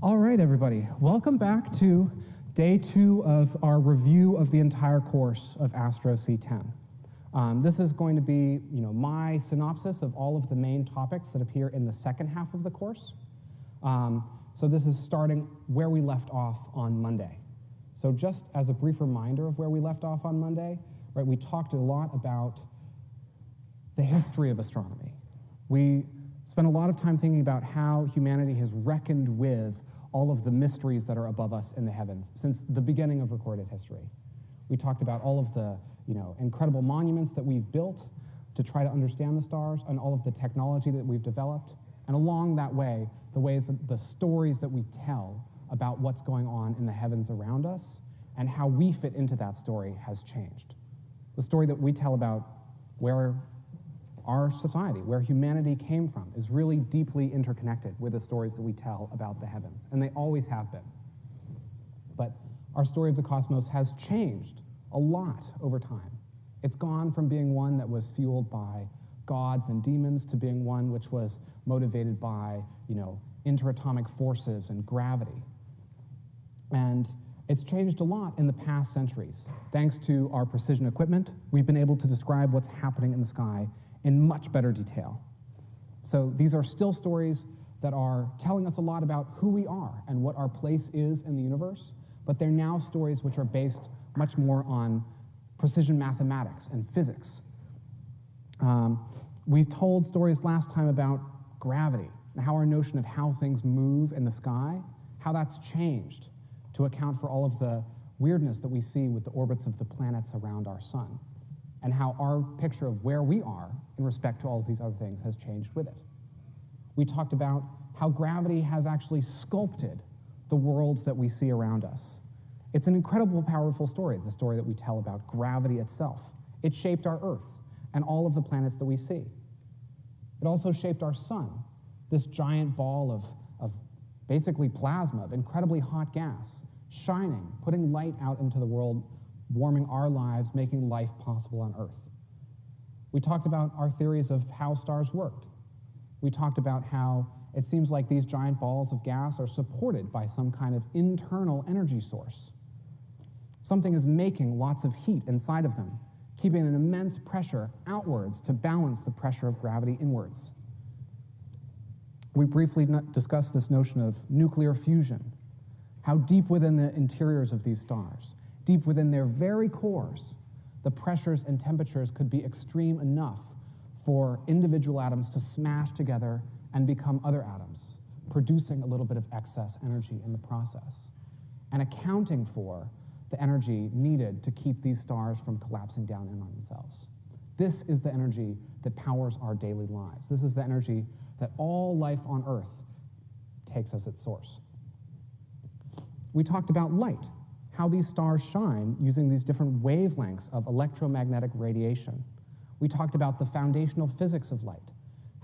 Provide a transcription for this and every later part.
All right, everybody. Welcome back to day 2 of our review of the entire course of Astro C10. This is going to be, my synopsis of all of the main topics that appear in the second half of the course. So this is starting where we left off on Monday. So just as a brief reminder of where we left off on Monday, right, we talked a lot about the history of astronomy. We spent a lot of time thinking about how humanity has reckoned with all of the mysteries that are above us in the heavens since the beginning of recorded history. We talked about all of the incredible monuments that we've built to try to understand the stars and all of the technology that we've developed. And along that way, the stories that we tell about what's going on in the heavens around us and how we fit into that story has changed. The story that we tell about where our society, where humanity came from, is really deeply interconnected with the stories that we tell about the heavens, and they always have been. But our story of the cosmos has changed a lot over time. It's gone from being one that was fueled by gods and demons to being one which was motivated by, interatomic forces and gravity. And it's changed a lot in the past centuries. Thanks to our precision equipment, we've been able to describe what's happening in the sky in much better detail. So these are still stories that are telling us a lot about who we are and what our place is in the universe, but they're now stories which are based much more on precision mathematics and physics. We told stories last time about gravity and how our notion of how things move in the sky, how that's changed to account for all of the weirdness that we see with the orbits of the planets around our sun, and how our picture of where we are in respect to all of these other things has changed with it. We talked about how gravity has actually sculpted the worlds that we see around us. It's an incredible, powerful story, the story that we tell about gravity itself. It shaped our Earth and all of the planets that we see. It also shaped our sun, this giant ball of basically plasma, of incredibly hot gas, shining, putting light out into the world, warming our lives, making life possible on Earth. We talked about our theories of how stars worked. We talked about how it seems like these giant balls of gas are supported by some kind of internal energy source. Something is making lots of heat inside of them, keeping an immense pressure outwards to balance the pressure of gravity inwards. We briefly discussed this notion of nuclear fusion, how deep within the interiors of these stars, deep within their very cores, the pressures and temperatures could be extreme enough for individual atoms to smash together and become other atoms, producing a little bit of excess energy in the process, and accounting for the energy needed to keep these stars from collapsing down in on themselves. This is the energy that powers our daily lives. This is the energy that all life on Earth takes as its source. We talked about light, how these stars shine using these different wavelengths of electromagnetic radiation. We talked about the foundational physics of light,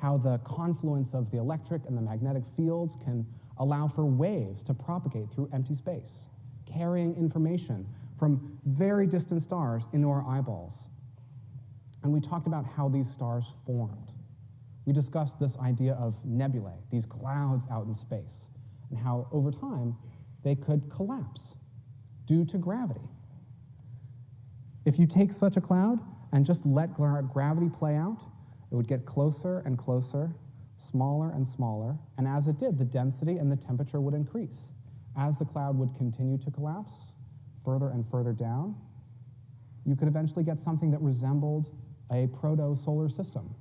how the confluence of the electric and the magnetic fields can allow for waves to propagate through empty space, carrying information from very distant stars into our eyeballs. And we talked about how these stars formed. We discussed this idea of nebulae, these clouds out in space, and how over time they could collapse due to gravity. If you take such a cloud and just let gravity play out, it would get closer and closer, smaller and smaller, and as it did, the density and the temperature would increase. As the cloud would continue to collapse further and further down, you could eventually get something that resembled a proto-solar system,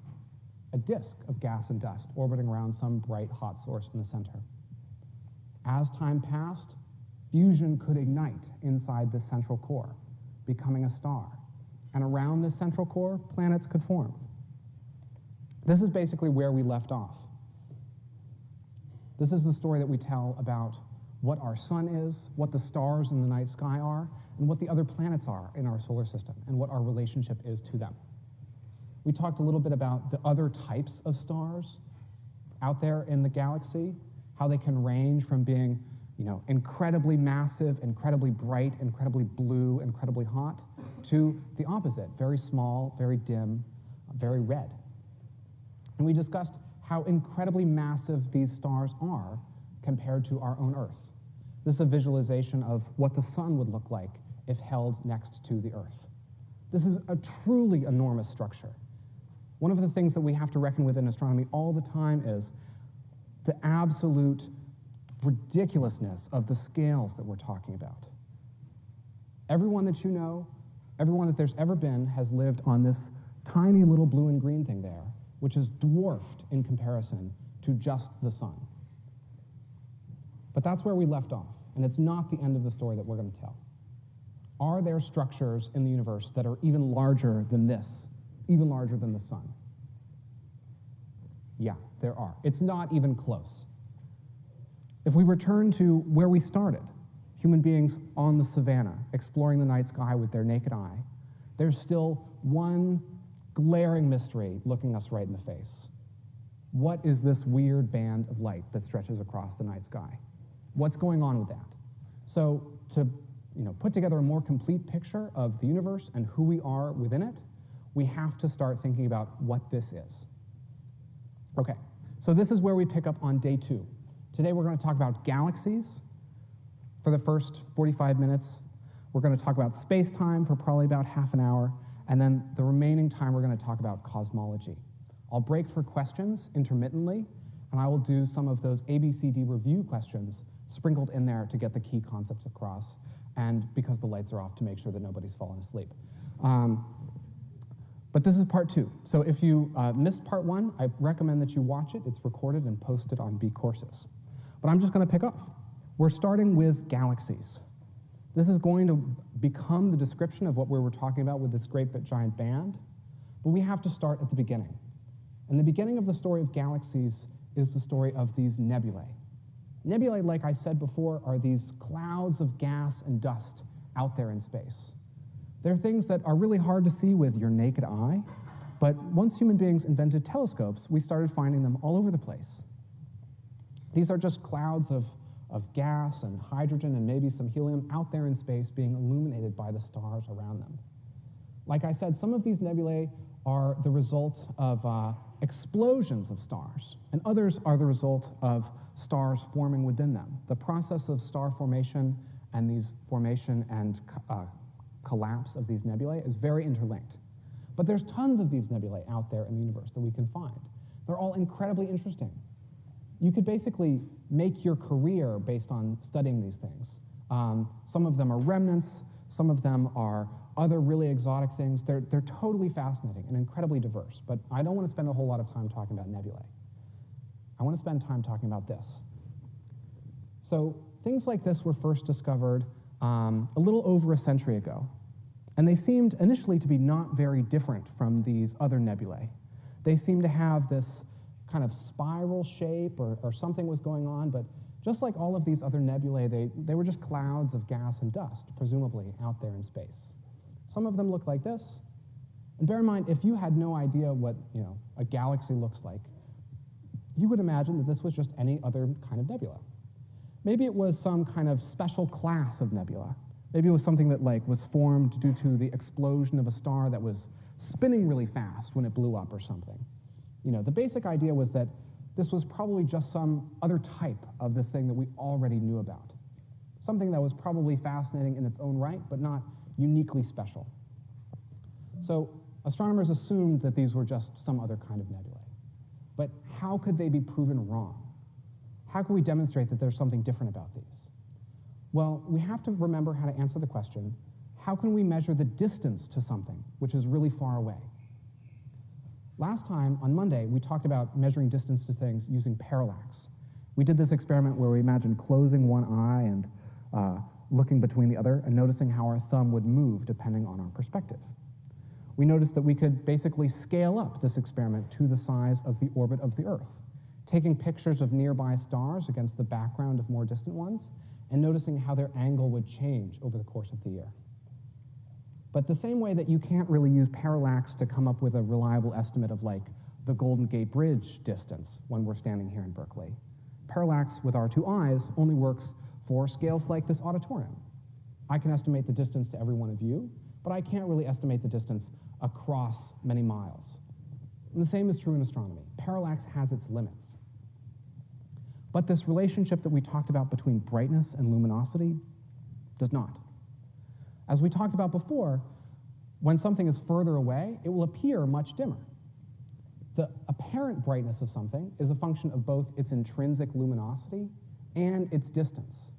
a disk of gas and dust orbiting around some bright hot source in the center. As time passed, fusion could ignite inside this central core, becoming a star. And around this central core, planets could form. This is basically where we left off. This is the story that we tell about what our sun is, what the stars in the night sky are, and what the other planets are in our solar system, and what our relationship is to them. We talked a little bit about the other types of stars out there in the galaxy, how they can range from being, incredibly massive, incredibly bright, incredibly blue, incredibly hot, to the opposite, very small, very dim, very red. And we discussed how incredibly massive these stars are compared to our own Earth. This is a visualization of what the sun would look like if held next to the Earth. This is a truly enormous structure. One of the things that we have to reckon with in astronomy all the time is the absolute ridiculousness of the scales that we're talking about. Everyone that you know, everyone that there's ever been, has lived on this tiny little blue and green thing there, which is dwarfed in comparison to just the sun. But that's where we left off, and it's not the end of the story that we're going to tell. Are there structures in the universe that are even larger than this, even larger than the sun? Yeah, there are. It's not even close. If we return to where we started, human beings on the savannah, exploring the night sky with their naked eye, there's still one glaring mystery looking us right in the face. What is this weird band of light that stretches across the night sky? What's going on with that? So to put together a more complete picture of the universe and who we are within it, we have to start thinking about what this is. Okay, so this is where we pick up on day 2. Today we're going to talk about galaxies for the first 45 minutes. We're going to talk about space-time for probably about half an hour, and then the remaining time we're going to talk about cosmology. I'll break for questions intermittently, and I will do some of those ABCD review questions sprinkled in there to get the key concepts across, and because the lights are off, to make sure that nobody's fallen asleep. But this is part 2. So if you missed part 1, I recommend that you watch it. It's recorded and posted on B Courses. But I'm just going to pick up. We're starting with galaxies. This is going to become the description of what we were talking about with this great but giant band, but we have to start at the beginning. And the beginning of the story of galaxies is the story of these nebulae. Nebulae, like I said before, are these clouds of gas and dust out there in space. They're things that are really hard to see with your naked eye, but once human beings invented telescopes, we started finding them all over the place. These are just clouds of gas and hydrogen and maybe some helium out there in space being illuminated by the stars around them. Like I said, some of these nebulae are the result of explosions of stars, and others are the result of stars forming within them. The process of star formation and these formation and collapse of these nebulae is very interlinked. But there's tons of these nebulae out there in the universe that we can find. They're all incredibly interesting. You could basically make your career based on studying these things. Some of them are remnants, some of them are other really exotic things. They're totally fascinating and incredibly diverse, but I don't want to spend a whole lot of time talking about nebulae. I want to spend time talking about this. So things like this were first discovered a little over a century ago, and they seemed initially to be not very different from these other nebulae. They seemed to have this kind of spiral shape or something was going on, but just like all of these other nebulae, they were just clouds of gas and dust, presumably out there in space. Some of them look like this. And bear in mind, if you had no idea what a galaxy looks like, you would imagine that this was just any other kind of nebula. Maybe it was some kind of special class of nebula. Maybe it was something that was formed due to the explosion of a star that was spinning really fast when it blew up or something. The basic idea was that this was probably just some other type of this thing that we already knew about. Something that was probably fascinating in its own right, but not uniquely special. So astronomers assumed that these were just some other kind of nebulae. But how could they be proven wrong? How can we demonstrate that there's something different about these? Well, we have to remember how to answer the question, how can we measure the distance to something which is really far away? Last time, on Monday, we talked about measuring distance to things using parallax. We did this experiment where we imagined closing one eye and looking between the other and noticing how our thumb would move depending on our perspective. We noticed that we could basically scale up this experiment to the size of the orbit of the Earth, taking pictures of nearby stars against the background of more distant ones and noticing how their angle would change over the course of the year. But the same way that you can't really use parallax to come up with a reliable estimate of the Golden Gate Bridge distance when we're standing here in Berkeley, parallax with our two eyes only works for scales like this auditorium. I can estimate the distance to every one of you, but I can't really estimate the distance across many miles. And the same is true in astronomy. Parallax has its limits. But this relationship that we talked about between brightness and luminosity does not. As we talked about before, when something is further away, it will appear much dimmer. The apparent brightness of something is a function of both its intrinsic luminosity and its distance.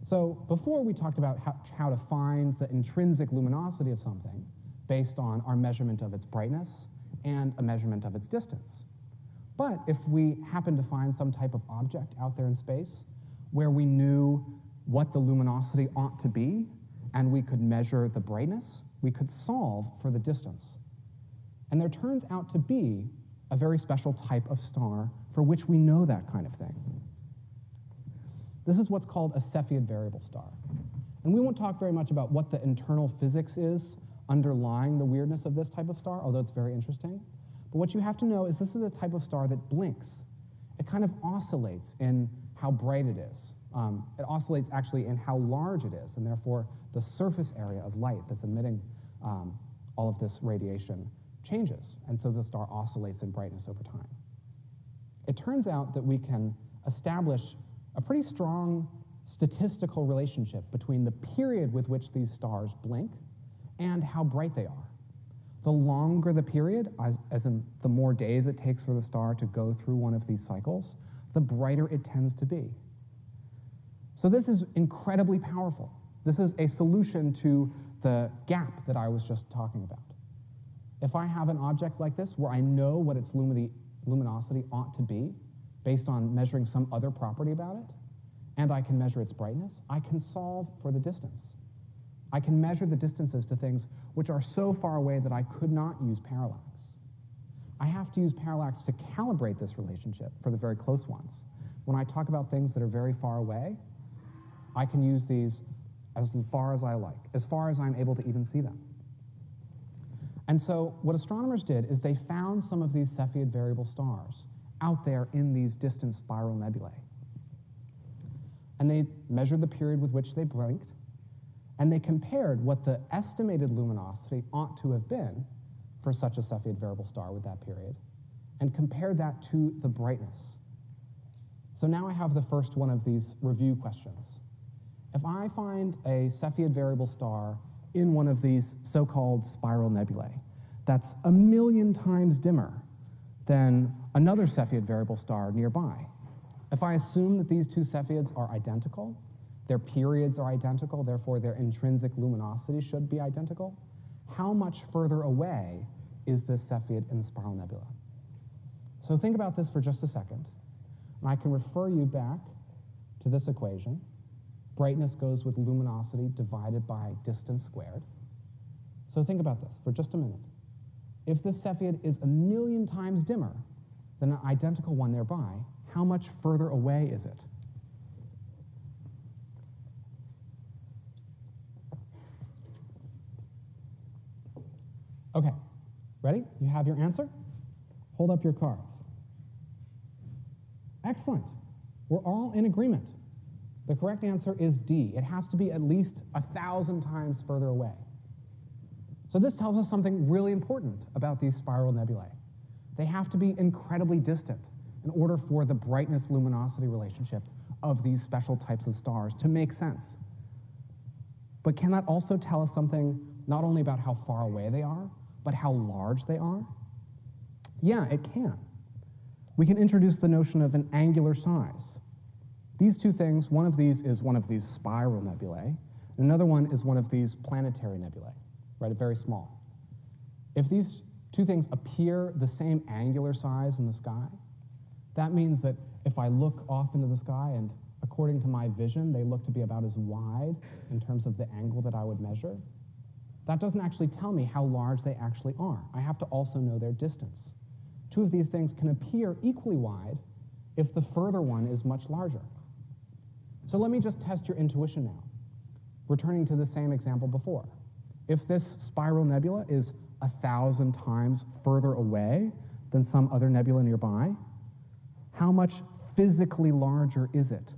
So before we talked about how to find the intrinsic luminosity of something based on our measurement of its brightness and a measurement of its distance. But if we happen to find some type of object out there in space where we knew what the luminosity ought to be, and we could measure the brightness, we could solve for the distance. And there turns out to be a very special type of star for which we know that kind of thing. This is what's called a Cepheid variable star. And we won't talk very much about what the internal physics is underlying the weirdness of this type of star, although it's very interesting. But what you have to know is this is a type of star that blinks. It kind of oscillates in how bright it is. It oscillates actually in how large it is, and therefore the surface area of light that's emitting all of this radiation changes, and so the star oscillates in brightness over time. It turns out that we can establish a pretty strong statistical relationship between the period with which these stars blink and how bright they are. The longer the period, as in the more days it takes for the star to go through one of these cycles, the brighter it tends to be. So this is incredibly powerful. This is a solution to the gap that I was just talking about. If I have an object like this where I know what its luminosity ought to be based on measuring some other property about it, and I can measure its brightness, I can solve for the distance. I can measure the distances to things which are so far away that I could not use parallax. I have to use parallax to calibrate this relationship for the very close ones. When I talk about things that are very far away, I can use these as far as I like, as far as I'm able to even see them. And so what astronomers did is they found some of these Cepheid variable stars out there in these distant spiral nebulae. And they measured the period with which they blinked, and they compared what the estimated luminosity ought to have been for such a Cepheid variable star with that period, and compared that to the brightness. So now I have the first one of these review questions. If I find a Cepheid variable star in one of these so-called spiral nebulae that's 1,000,000 times dimmer than another Cepheid variable star nearby, if I assume that these two Cepheids are identical, their periods are identical, therefore their intrinsic luminosity should be identical, how much further away is this Cepheid in the spiral nebula? So think about this for just a second, and I can refer you back to this equation. Brightness goes with luminosity divided by distance squared. So think about this for just a minute. If this Cepheid is 1,000,000 times dimmer than an identical one nearby, how much further away is it? Okay, ready? You have your answer? Hold up your cards. Excellent. We're all in agreement. The correct answer is D. It has to be at least 1,000 times further away. So this tells us something really important about these spiral nebulae. They have to be incredibly distant in order for the brightness-luminosity relationship of these special types of stars to make sense. But can that also tell us something not only about how far away they are, but how large they are? Yeah, it can. We can introduce the notion of an angular size. These two things, one of these is one of these spiral nebulae, and another one is one of these planetary nebulae, right, very small. If these two things appear the same angular size in the sky, that means that if I look off into the sky and according to my vision, they look to be about as wide in terms of the angle that I would measure, that doesn't actually tell me how large they actually are. I have to also know their distance. Two of these things can appear equally wide if the further one is much larger. So let me just test your intuition now, returning to the same example before. If this spiral nebula is 1,000 times further away than some other nebula nearby, how much physically larger is it?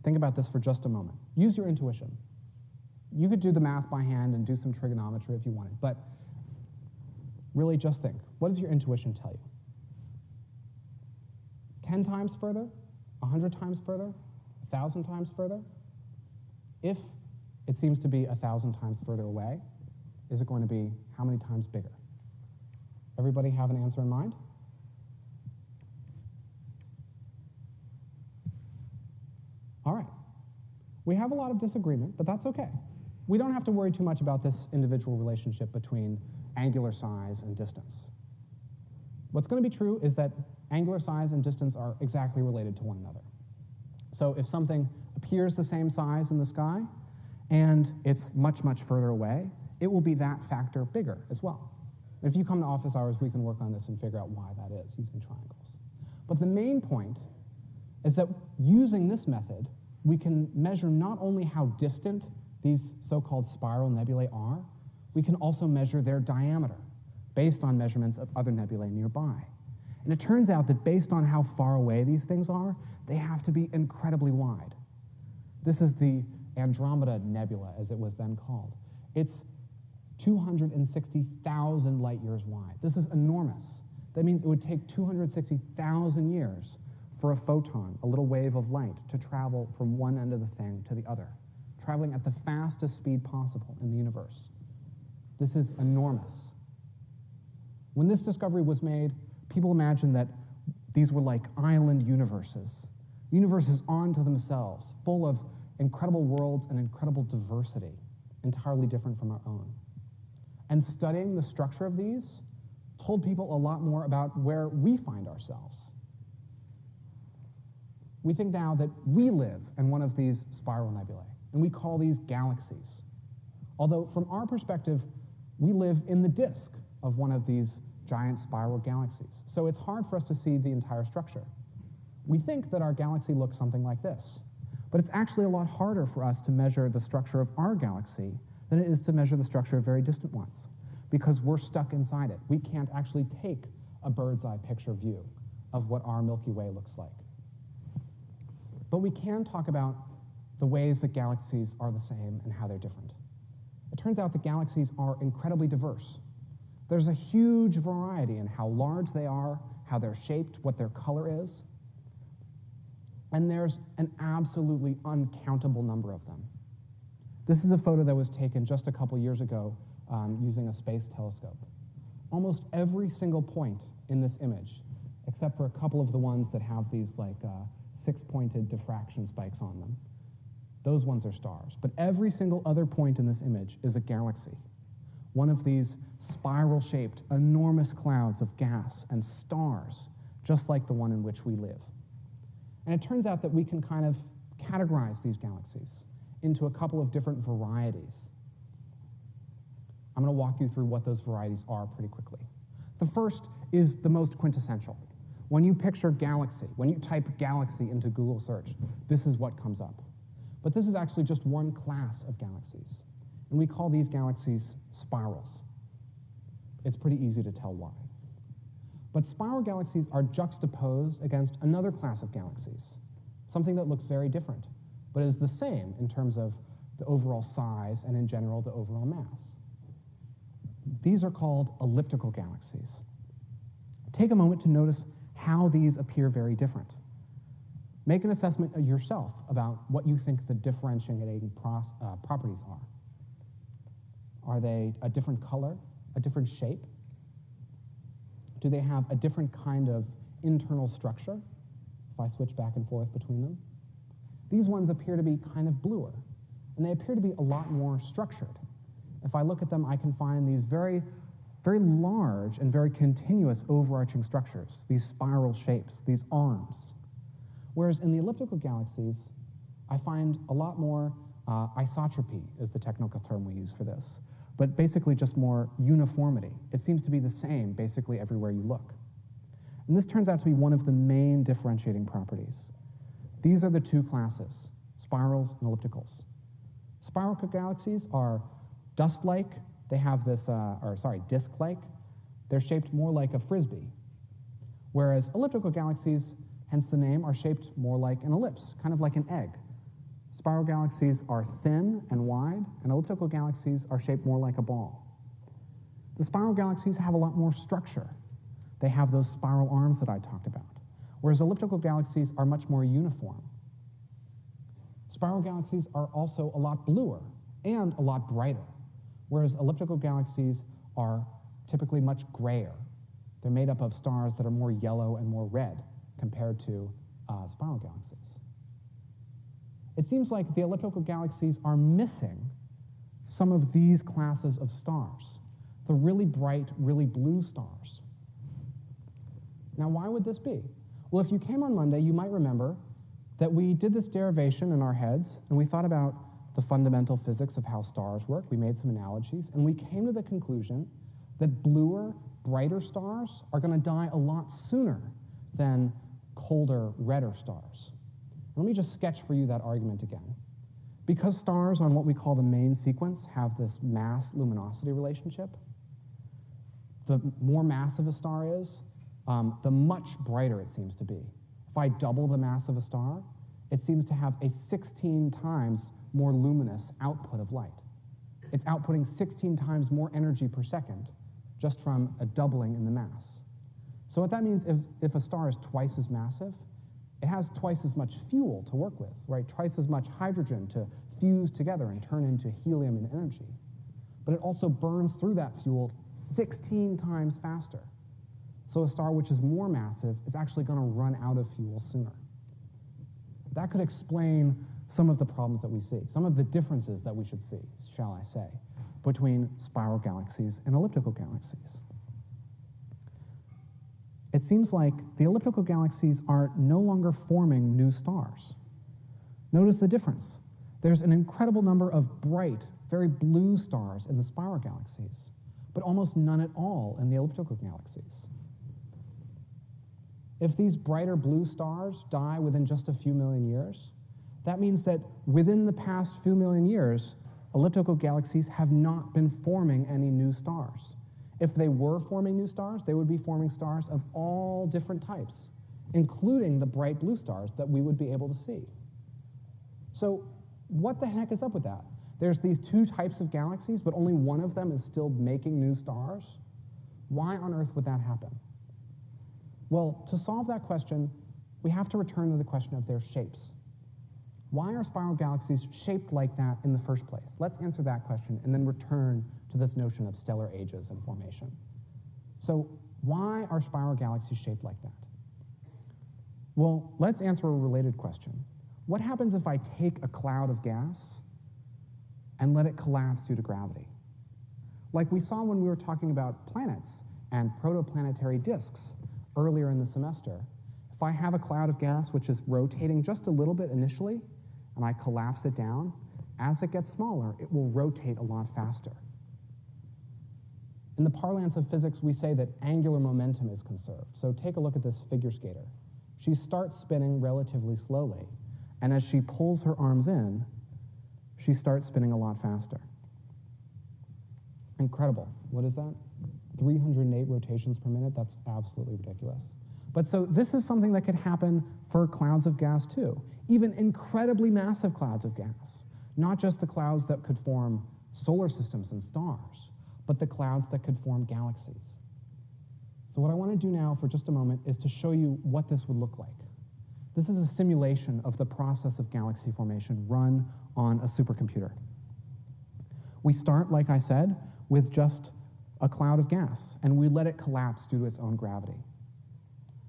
Think about this for just a moment. Use your intuition. You could do the math by hand and do some trigonometry if you wanted, but really just think. What does your intuition tell you? 10 times further? 100 times further? 1,000 times further? If it seems to be 1,000 times further away, is it going to be how many times bigger? Everybody have an answer in mind? All right. We have a lot of disagreement, but that's okay. We don't have to worry too much about this individual relationship between angular size and distance. What's going to be true is that angular size and distance are exactly related to one another. So if something appears the same size in the sky and it's much, much further away, it will be that factor bigger as well. If you come to office hours, we can work on this and figure out why that is using triangles. But the main point is that using this method, we can measure not only how distant these so-called spiral nebulae are, we can also measure their diameter based on measurements of other nebulae nearby. And it turns out that based on how far away these things are, they have to be incredibly wide. This is the Andromeda Nebula, as it was then called. It's 260,000 light years wide. This is enormous. That means it would take 260,000 years for a photon, a little wave of light, to travel from one end of the thing to the other, traveling at the fastest speed possible in the universe. This is enormous. When this discovery was made, people imagined that these were like island universes onto themselves, full of incredible worlds and incredible diversity, entirely different from our own. And studying the structure of these told people a lot more about where we find ourselves. We think now that we live in one of these spiral nebulae, and we call these galaxies. Although from our perspective, we live in the disk of one of these giant spiral galaxies. So it's hard for us to see the entire structure. We think that our galaxy looks something like this, but it's actually a lot harder for us to measure the structure of our galaxy than it is to measure the structure of very distant ones, because we're stuck inside it. We can't actually take a bird's eye picture view of what our Milky Way looks like. But we can talk about the ways that galaxies are the same and how they're different. It turns out that galaxies are incredibly diverse. There's a huge variety in how large they are, how they're shaped, what their color is, and there's an absolutely uncountable number of them. This is a photo that was taken just a couple years ago using a space telescope. Almost every single point in this image, except for a couple of the ones that have these six-pointed diffraction spikes on them, those ones are stars. But every single other point in this image is a galaxy, one of these spiral-shaped, enormous clouds of gas and stars, just like the one in which we live. And it turns out that we can kind of categorize these galaxies into a couple of different varieties. I'm going to walk you through what those varieties are pretty quickly. The first is the most quintessential. When you picture galaxy, when you type galaxy into Google search, this is what comes up. But this is actually just one class of galaxies, and we call these galaxies spirals. It's pretty easy to tell why. But spiral galaxies are juxtaposed against another class of galaxies, something that looks very different, but is the same in terms of the overall size and, in general, the overall mass. These are called elliptical galaxies. Take a moment to notice how these appear very different. Make an assessment of yourself about what you think the differentiating properties are. Are they a different color, a different shape? Do they have a different kind of internal structure, if I switch back and forth between them? These ones appear to be kind of bluer, and they appear to be a lot more structured. If I look at them, I can find these very, very large and very continuous overarching structures, these spiral shapes, these arms. Whereas in the elliptical galaxies, I find a lot more isotropy is the technical term we use for this, but basically just more uniformity. It seems to be the same basically everywhere you look. And this turns out to be one of the main differentiating properties. These are the two classes, spirals and ellipticals. Spiral galaxies are dust-like. They have this, disk-like. They're shaped more like a frisbee. Whereas elliptical galaxies, hence the name, are shaped more like an ellipse, kind of like an egg. Spiral galaxies are thin and wide, and elliptical galaxies are shaped more like a ball. The spiral galaxies have a lot more structure. They have those spiral arms that I talked about. whereas elliptical galaxies are much more uniform. Spiral galaxies are also a lot bluer and a lot brighter, whereas elliptical galaxies are typically much grayer. They're made up of stars that are more yellow and more red compared to spiral galaxies. It seems like the elliptical galaxies are missing some of these classes of stars, the really bright, really blue stars. Now, why would this be? Well, if you came on Monday, you might remember that we did this derivation in our heads, and we thought about the fundamental physics of how stars work. We made some analogies, and we came to the conclusion that bluer, brighter stars are going to die a lot sooner than colder, redder stars. Let me just sketch for you that argument again. Because stars on what we call the main sequence have this mass-luminosity relationship, the more massive a star is, the much brighter it seems to be. If I double the mass of a star, it seems to have a 16 times more luminous output of light. It's outputting 16 times more energy per second just from a doubling in the mass. So what that means, if a star is twice as massive, it has twice as much fuel to work with, right? Twice as much hydrogen to fuse together and turn into helium and energy. But it also burns through that fuel 16 times faster. So a star which is more massive is actually going to run out of fuel sooner. That could explain some of the problems that we see, some of the differences that we should see, shall I say, between spiral galaxies and elliptical galaxies. It seems like the elliptical galaxies are no longer forming new stars. Notice the difference. There's an incredible number of bright, very blue stars in the spiral galaxies, but almost none at all in the elliptical galaxies. If these brighter blue stars die within just a few million years, that means that within the past few million years, elliptical galaxies have not been forming any new stars. If they were forming new stars, they would be forming stars of all different types, including the bright blue stars that we would be able to see. So what the heck is up with that? There's these two types of galaxies, but only one of them is still making new stars. Why on earth would that happen? Well, to solve that question, we have to return to the question of their shapes. Why are spiral galaxies shaped like that in the first place? Let's answer that question and then return to this notion of stellar ages and formation. So why are spiral galaxies shaped like that? Well, let's answer a related question. What happens if I take a cloud of gas and let it collapse due to gravity? Like we saw when we were talking about planets and protoplanetary disks earlier in the semester. If I have a cloud of gas which is rotating just a little bit initially, and I collapse it down, as it gets smaller, it will rotate a lot faster. In the parlance of physics, we say that angular momentum is conserved. So take a look at this figure skater. She starts spinning relatively slowly, and as she pulls her arms in, she starts spinning a lot faster. Incredible. What is that? 308 rotations per minute? That's absolutely ridiculous. But so this is something that could happen for clouds of gas too, even incredibly massive clouds of gas, not just the clouds that could form solar systems and stars, but the clouds that could form galaxies. So what I want to do now for just a moment is to show you what this would look like. This is a simulation of the process of galaxy formation run on a supercomputer. We start, like I said, with just a cloud of gas, and we let it collapse due to its own gravity.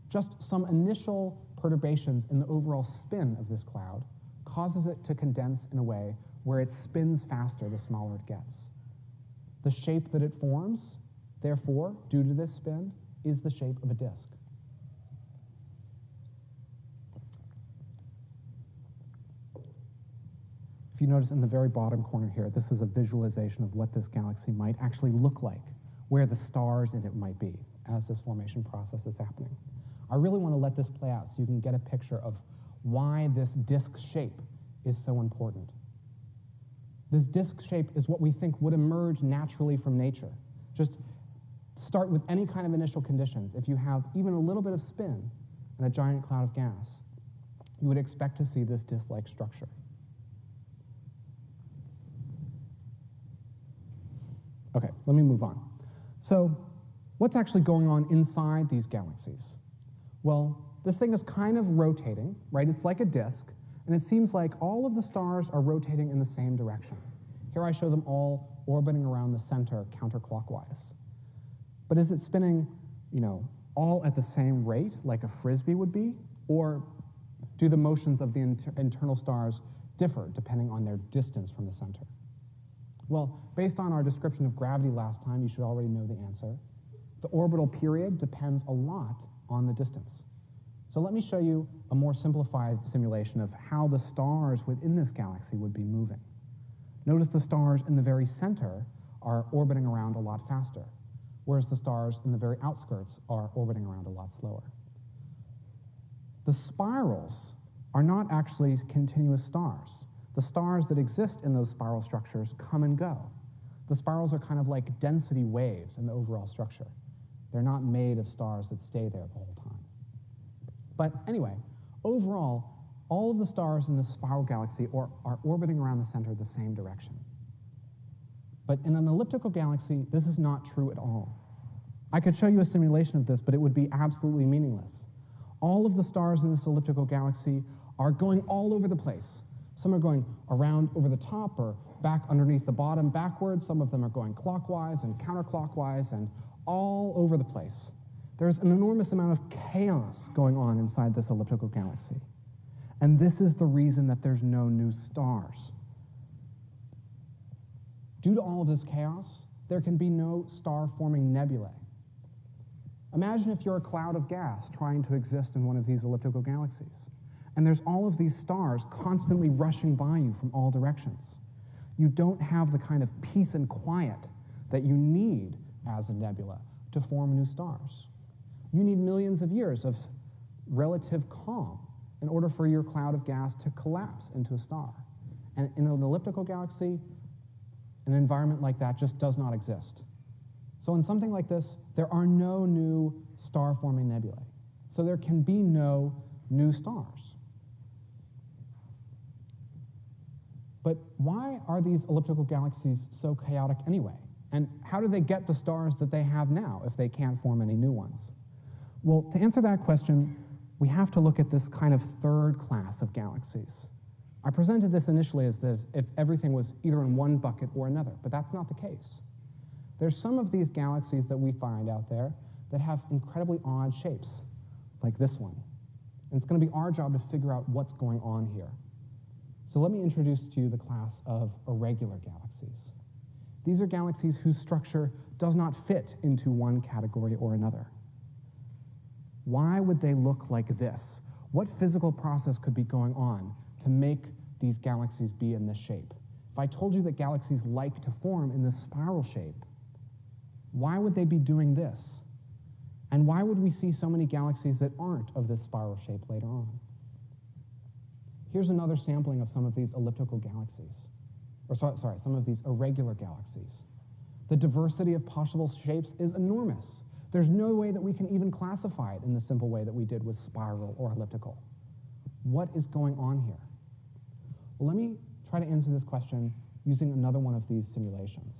Just some initial perturbations in the overall spin of this cloud causes it to condense in a way where it spins faster the smaller it gets. The shape that it forms, therefore, due to this spin, is the shape of a disk. If you notice in the very bottom corner here, this is a visualization of what this galaxy might actually look like, where the stars in it might be as this formation process is happening. I really want to let this play out so you can get a picture of why this disk shape is so important. This disk shape is what we think would emerge naturally from nature. Just start with any kind of initial conditions. If you have even a little bit of spin in a giant cloud of gas, you would expect to see this disk-like structure. Okay, let me move on. So what's actually going on inside these galaxies? Well, this thing is kind of rotating, right? It's like a disk, and it seems like all of the stars are rotating in the same direction. Here I show them all orbiting around the center counterclockwise. But is it spinning, all at the same rate, like a Frisbee would be? Or do the motions of the internal stars differ depending on their distance from the center? Well, based on our description of gravity last time, you should already know the answer. The orbital period depends a lot on the distance. So let me show you a more simplified simulation of how the stars within this galaxy would be moving. Notice the stars in the very center are orbiting around a lot faster, whereas the stars in the very outskirts are orbiting around a lot slower. The spirals are not actually continuous stars. The stars that exist in those spiral structures come and go. The spirals are kind of like density waves in the overall structure. They're not made of stars that stay there the whole time. But anyway, overall, all of the stars in this spiral galaxy are orbiting around the center the same direction. But in an elliptical galaxy, this is not true at all. I could show you a simulation of this, but it would be absolutely meaningless. All of the stars in this elliptical galaxy are going all over the place. Some are going around over the top or back underneath the bottom backwards. Some of them are going clockwise and counterclockwise and all over the place. There's an enormous amount of chaos going on inside this elliptical galaxy. And this is the reason that there's no new stars. Due to all of this chaos, there can be no star-forming nebulae. Imagine if you're a cloud of gas trying to exist in one of these elliptical galaxies, and there's all of these stars constantly rushing by you from all directions. You don't have the kind of peace and quiet that you need as a nebula to form new stars. You need millions of years of relative calm in order for your cloud of gas to collapse into a star. And in an elliptical galaxy, an environment like that just does not exist. So in something like this, there are no new star-forming nebulae. So there can be no new stars. But why are these elliptical galaxies so chaotic anyway? And how do they get the stars that they have now if they can't form any new ones? Well, to answer that question, we have to look at this kind of third class of galaxies. I presented this initially as if everything was either in one bucket or another, but that's not the case. There's some of these galaxies that we find out there that have incredibly odd shapes, like this one. And it's going to be our job to figure out what's going on here. So let me introduce to you the class of irregular galaxies. These are galaxies whose structure does not fit into one category or another. Why would they look like this? What physical process could be going on to make these galaxies be in this shape? If I told you that galaxies like to form in this spiral shape, why would they be doing this? And why would we see so many galaxies that aren't of this spiral shape later on? Here's another sampling of some of these elliptical galaxies, or sorry, some of these irregular galaxies. The diversity of possible shapes is enormous. There's no way that we can even classify it in the simple way that we did with spiral or elliptical. What is going on here? Well, let me try to answer this question using another one of these simulations.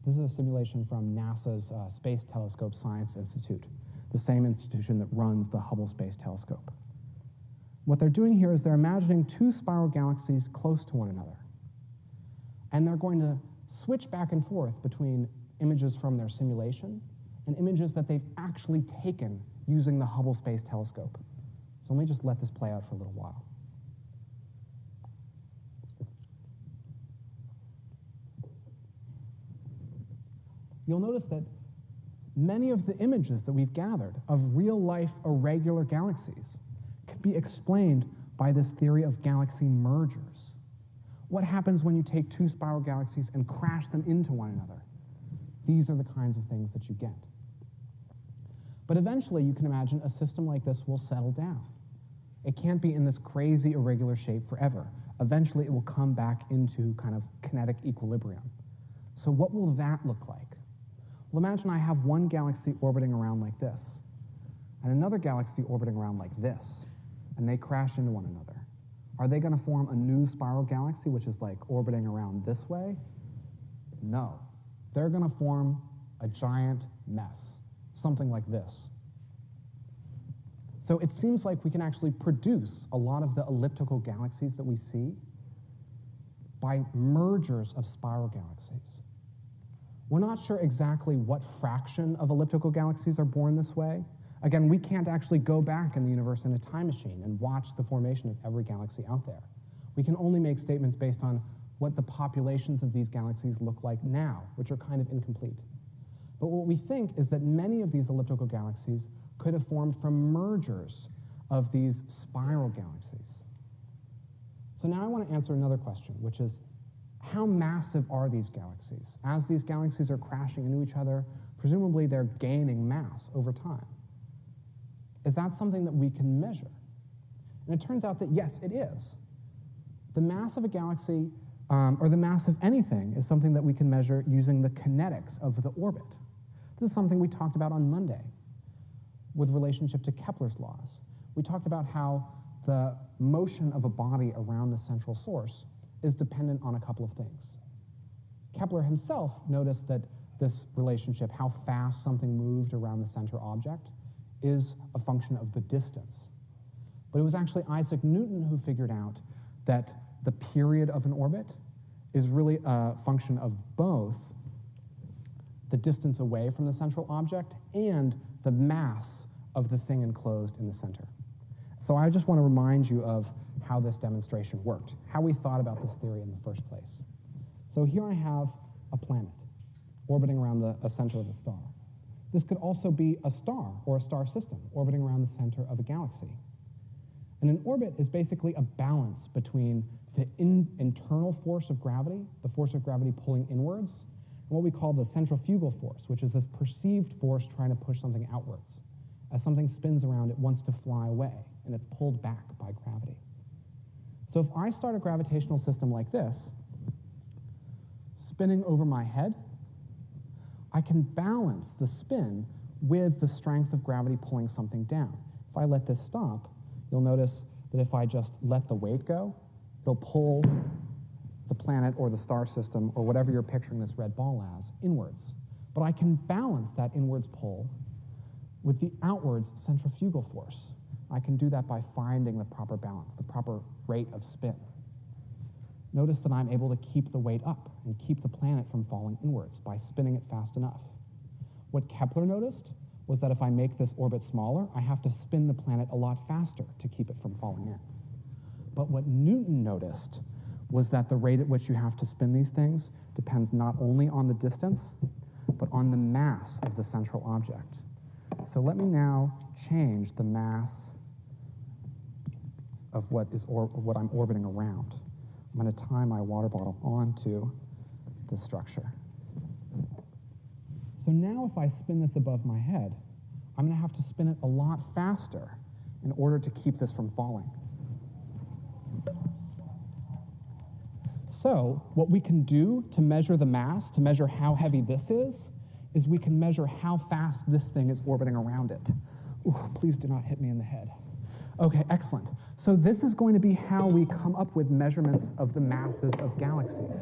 This is a simulation from NASA's Space Telescope Science Institute, the same institution that runs the Hubble Space Telescope. What they're doing here is they're imagining two spiral galaxies close to one another. And they're going to switch back and forth between images from their simulation and images that they've actually taken using the Hubble Space Telescope. So let me just let this play out for a little while. You'll notice that many of the images that we've gathered of real-life irregular galaxies can be explained by this theory of galaxy mergers. What happens when you take two spiral galaxies and crash them into one another? These are the kinds of things that you get. But eventually, you can imagine a system like this will settle down. It can't be in this crazy irregular shape forever. Eventually, it will come back into kind of kinetic equilibrium. So what will that look like? Well, imagine I have one galaxy orbiting around like this, and another galaxy orbiting around like this, and they crash into one another. Are they going to form a new spiral galaxy, which is like orbiting around this way? No. they're going to form a giant mess, something like this. So it seems like we can actually produce a lot of the elliptical galaxies that we see by mergers of spiral galaxies. We're not sure exactly what fraction of elliptical galaxies are born this way. Again, we can't actually go back in the universe in a time machine and watch the formation of every galaxy out there. We can only make statements based on what the populations of these galaxies look like now, which are kind of incomplete. But what we think is that many of these elliptical galaxies could have formed from mergers of these spiral galaxies. So now I want to answer another question, which is, how massive are these galaxies? As these galaxies are crashing into each other, presumably they're gaining mass over time. Is that something that we can measure? And it turns out that yes, it is. The mass of a galaxy, or the mass of anything, is something that we can measure using the kinetics of the orbit. This is something we talked about on Monday with relationship to Kepler's laws. We talked about how the motion of a body around the central source is dependent on a couple of things. Kepler himself noticed that this relationship, how fast something moved around the center object, is a function of the distance. But it was actually Isaac Newton who figured out that the period of an orbit is really a function of both the distance away from the central object and the mass of the thing enclosed in the center. So I just want to remind you of how this demonstration worked, how we thought about this theory in the first place. So here I have a planet orbiting around the center of a star. This could also be a star or a star system orbiting around the center of a galaxy. And an orbit is basically a balance between the internal force of gravity, the force of gravity pulling inwards, and what we call the centrifugal force, which is this perceived force trying to push something outwards. As something spins around, it wants to fly away, and it's pulled back by gravity. So if I start a gravitational system like this, spinning over my head, I can balance the spin with the strength of gravity pulling something down. If I let this stop, you'll notice that if I just let the weight go, it'll pull the planet or the star system or whatever you're picturing this red ball as inwards. But I can balance that inwards pull with the outwards centrifugal force. I can do that by finding the proper balance, the proper rate of spin. Notice that I'm able to keep the weight up and keep the planet from falling inwards by spinning it fast enough. What Kepler noticed was that if I make this orbit smaller, I have to spin the planet a lot faster to keep it from falling in. But what Newton noticed was that the rate at which you have to spin these things depends not only on the distance, but on the mass of the central object. So let me now change the mass of what I'm orbiting around. I'm going to tie my water bottle onto this structure. So now if I spin this above my head, I'm going to have to spin it a lot faster in order to keep this from falling. So what we can do to measure the mass, to measure how heavy this is we can measure how fast this thing is orbiting around it. Ooh, please do not hit me in the head. Okay, excellent. So this is going to be how we come up with measurements of the masses of galaxies.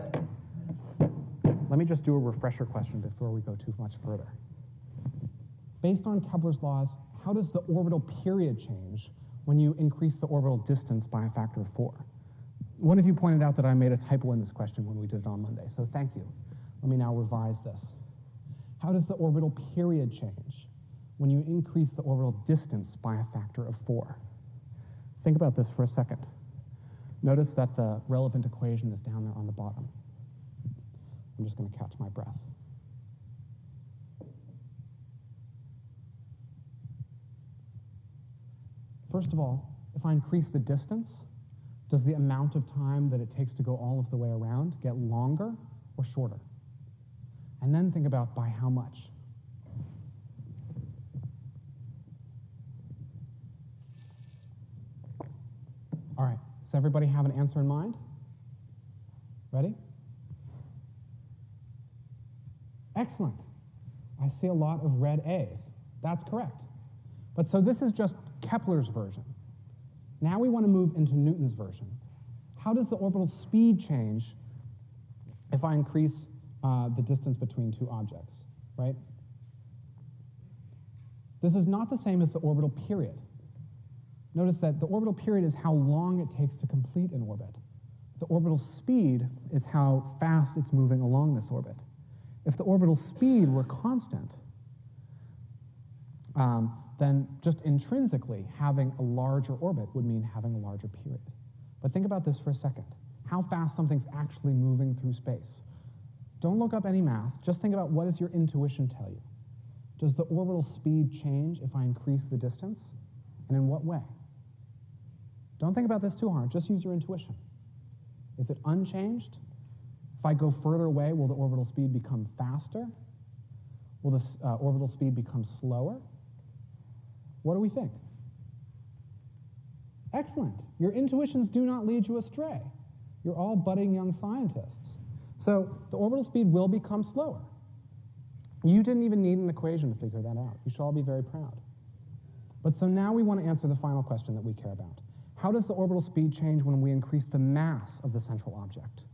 Let me just do a refresher question before we go too much further. Based on Kepler's laws, how does the orbital period change when you increase the orbital distance by a factor of 4? One of you pointed out that I made a typo in this question when we did it on Monday, so thank you. Let me now revise this. How does the orbital period change when you increase the orbital distance by a factor of 4? Think about this for a second. Notice that the relevant equation is down there on the bottom. I'm just going to catch my breath. First of all, if I increase the distance, does the amount of time that it takes to go all of the way around get longer or shorter? And then think about by how much. All right, does everybody have an answer in mind? Ready? Excellent. I see a lot of red A's. That's correct. But so this is just Kepler's version. Now we want to move into Newton's version. How does the orbital speed change if I increase the distance between two objects, right? This is not the same as the orbital period. Notice that the orbital period is how long it takes to complete an orbit. The orbital speed is how fast it's moving along this orbit. If the orbital speed were constant, then just intrinsically having a larger orbit would mean having a larger period. But think about this for a second. How fast something's actually moving through space. Don't look up any math, just think about what does your intuition tell you. Does the orbital speed change if I increase the distance? And in what way? Don't think about this too hard, just use your intuition. Is it unchanged? If I go further away, will the orbital speed become faster? Will the orbital speed become slower? What do we think? Excellent. Your intuitions do not lead you astray. You're all budding young scientists. So the orbital speed will become slower. You didn't even need an equation to figure that out. You should all be very proud. But so now we want to answer the final question that we care about. How does the orbital speed change when we increase the mass of the central object?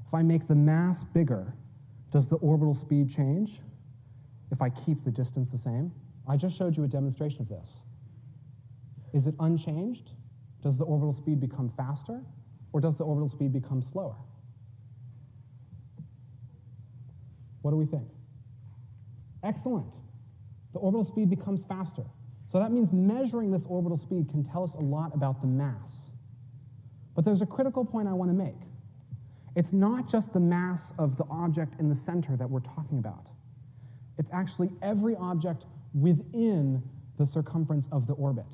If I make the mass bigger, does the orbital speed change if I keep the distance the same? I just showed you a demonstration of this. Is it unchanged? Does the orbital speed become faster, or does the orbital speed become slower? What do we think? Excellent. The orbital speed becomes faster. So that means measuring this orbital speed can tell us a lot about the mass. But there's a critical point I want to make. It's not just the mass of the object in the center that we're talking about. It's actually every object within the circumference of the orbit.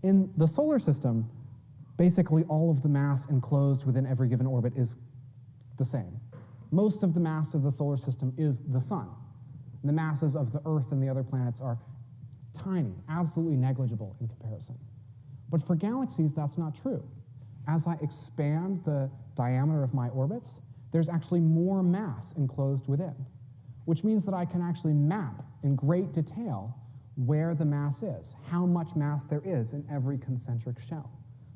In the solar system, basically all of the mass enclosed within every given orbit is the same. Most of the mass of the solar system is the sun. The masses of the Earth and the other planets are tiny, absolutely negligible in comparison. But for galaxies, that's not true. As I expand the diameter of my orbits, there's actually more mass enclosed within, which means that I can actually map in great detail where the mass is, how much mass there is in every concentric shell,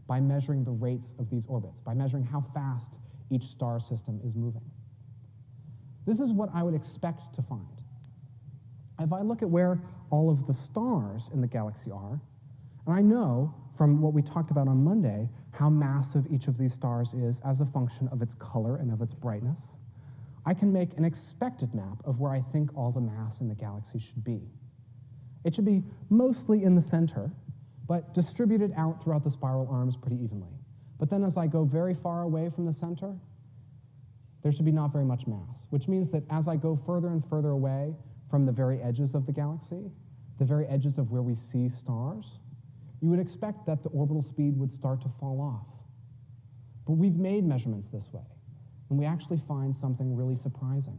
by measuring the rates of these orbits, by measuring how fast each star system is moving. This is what I would expect to find. If I look at where all of the stars in the galaxy are, and I know from what we talked about on Monday how massive each of these stars is as a function of its color and of its brightness, I can make an expected map of where I think all the mass in the galaxy should be. It should be mostly in the center, but distributed out throughout the spiral arms pretty evenly. But then as I go very far away from the center, there should be not very much mass, which means that as I go further and further away from the very edges of the galaxy, the very edges of where we see stars, you would expect that the orbital speed would start to fall off. But we've made measurements this way, and we actually find something really surprising.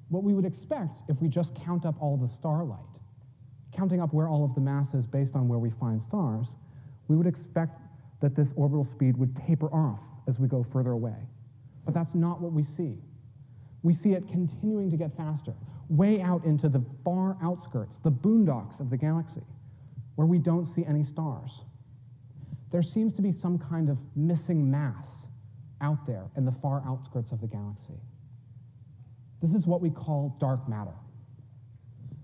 What we would expect if we just count up all the starlight, counting up where all of the mass is based on where we find stars, we would expect that this orbital speed would taper off as we go further away. But that's not what we see. We see it continuing to get faster, way out into the far outskirts, the boondocks of the galaxy, where we don't see any stars. There seems to be some kind of missing mass out there in the far outskirts of the galaxy. This is what we call dark matter.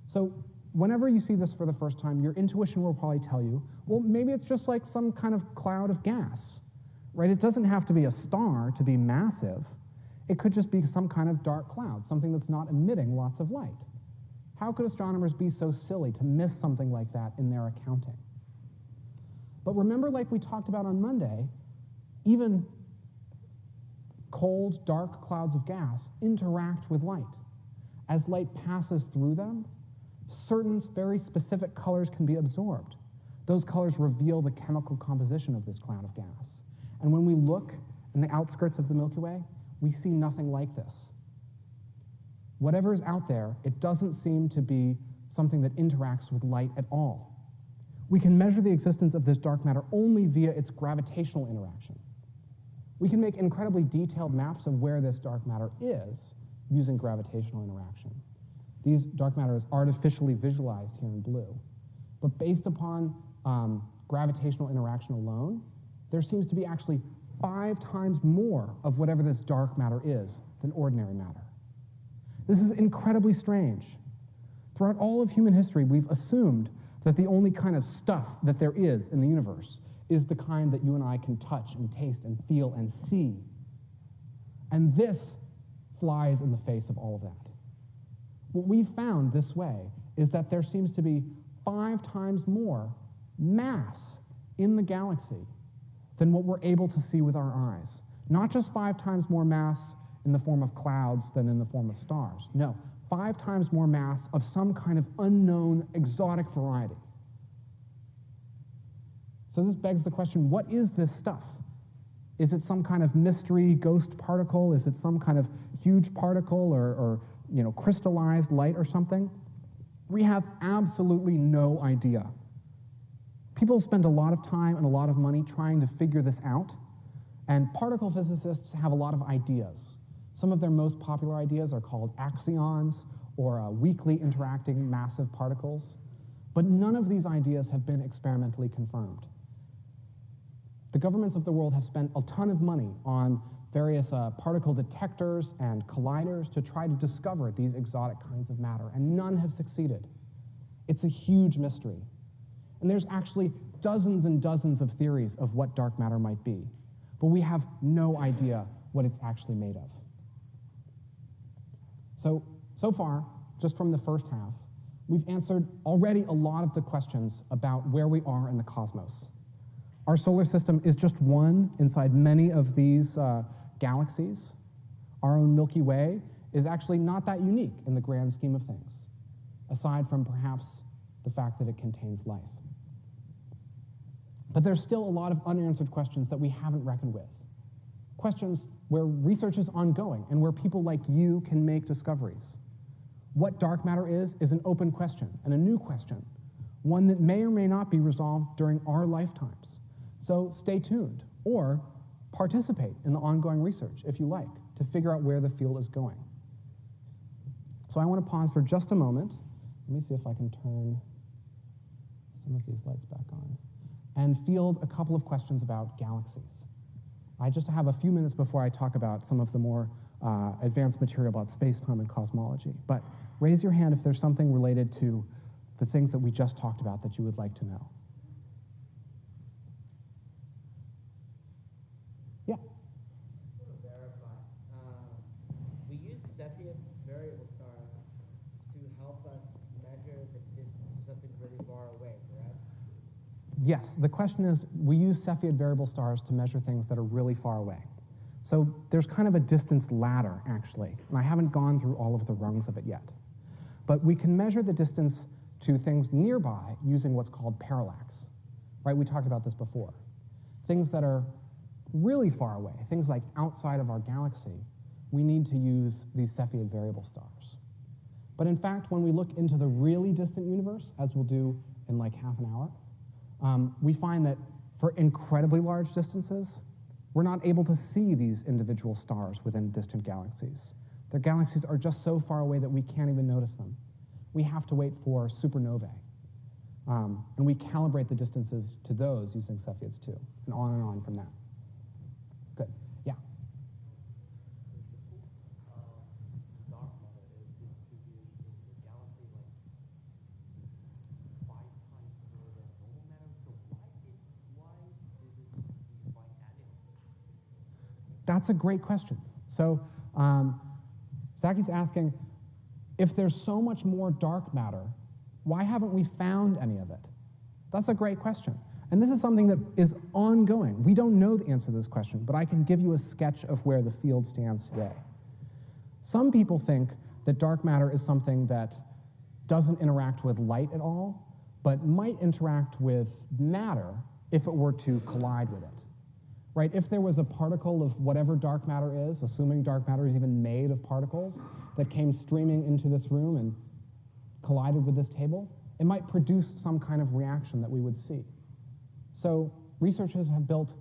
So whenever you see this for the first time, your intuition will probably tell you, well, maybe it's just like some kind of cloud of gas, right? It doesn't have to be a star to be massive. It could just be some kind of dark cloud, something that's not emitting lots of light. How could astronomers be so silly to miss something like that in their accounting? But remember, like we talked about on Monday, even cold, dark clouds of gas interact with light. As light passes through them, certain very specific colors can be absorbed. Those colors reveal the chemical composition of this cloud of gas. And when we look in the outskirts of the Milky Way, we see nothing like this. Whatever is out there, it doesn't seem to be something that interacts with light at all. We can measure the existence of this dark matter only via its gravitational interaction. We can make incredibly detailed maps of where this dark matter is using gravitational interaction. These dark matter is artificially visualized here in blue. But based upon gravitational interaction alone, there seems to be actually 5 times more of whatever this dark matter is than ordinary matter. This is incredibly strange. Throughout all of human history, we've assumed that the only kind of stuff that there is in the universe is the kind that you and I can touch and taste and feel and see. And this flies in the face of all of that. What we've found this way is that there seems to be 5 times more mass in the galaxy than what we're able to see with our eyes. Not just 5 times more mass in the form of clouds than in the form of stars. No, 5 times more mass of some kind of unknown, exotic variety. So this begs the question, what is this stuff? Is it some kind of mystery ghost particle? Is it some kind of huge particle or crystallized light or something? We have absolutely no idea. People spend a lot of time and a lot of money trying to figure this out, and particle physicists have a lot of ideas. Some of their most popular ideas are called axions or weakly interacting massive particles, but none of these ideas have been experimentally confirmed. The governments of the world have spent a ton of money on various particle detectors and colliders to try to discover these exotic kinds of matter, and none have succeeded. It's a huge mystery. And there's actually dozens and dozens of theories of what dark matter might be, but we have no idea what it's actually made of. So far, just from the first half, we've answered already a lot of the questions about where we are in the cosmos. Our solar system is just one inside many of these galaxies. Our own Milky Way is actually not that unique in the grand scheme of things, aside from perhaps the fact that it contains life. But there's still a lot of unanswered questions that we haven't reckoned with. Questions where research is ongoing and where people like you can make discoveries. What dark matter is an open question and a new question, one that may or may not be resolved during our lifetimes. So stay tuned, or participate in the ongoing research, if you like, to figure out where the field is going. So I want to pause for just a moment. Let me see if I can turn some of these lights back on, and field a couple of questions about galaxies. I just have a few minutes before I talk about some of the more advanced material about space-time and cosmology. But raise your hand if there's something related to the things that we just talked about that you would like to know. Yeah? Just want to verify. We use Cepheid variable stars to help us measure the distance to something really far away, correct? Yes, the question is, we use Cepheid variable stars to measure things that are really far away. So there's kind of a distance ladder, actually, and I haven't gone through all of the rungs of it yet. But we can measure the distance to things nearby using what's called parallax, right? We talked about this before. Things that are really far away, things like outside of our galaxy, we need to use these Cepheid variable stars. But in fact, when we look into the really distant universe, as we'll do in like half an hour, we find that for incredibly large distances, we're not able to see these individual stars within distant galaxies. Their galaxies are just so far away that we can't even notice them. We have to wait for supernovae. And we calibrate the distances to those using Cepheids too, and on from that. Good, yeah? Dark matter is distributed in the galaxy like 5 times more than normal matter. So why didn't we find any of it? That's a great question. So Zaki's asking, if there's so much more dark matter, why haven't we found any of it? That's a great question. And this is something that is ongoing. We don't know the answer to this question, but I can give you a sketch of where the field stands today. Some people think that dark matter is something that doesn't interact with light at all, but might interact with matter if it were to collide with it. Right? If there was a particle of whatever dark matter is, assuming dark matter is even made of particles, that came streaming into this room and collided with this table, it might produce some kind of reaction that we would see. So researchers have built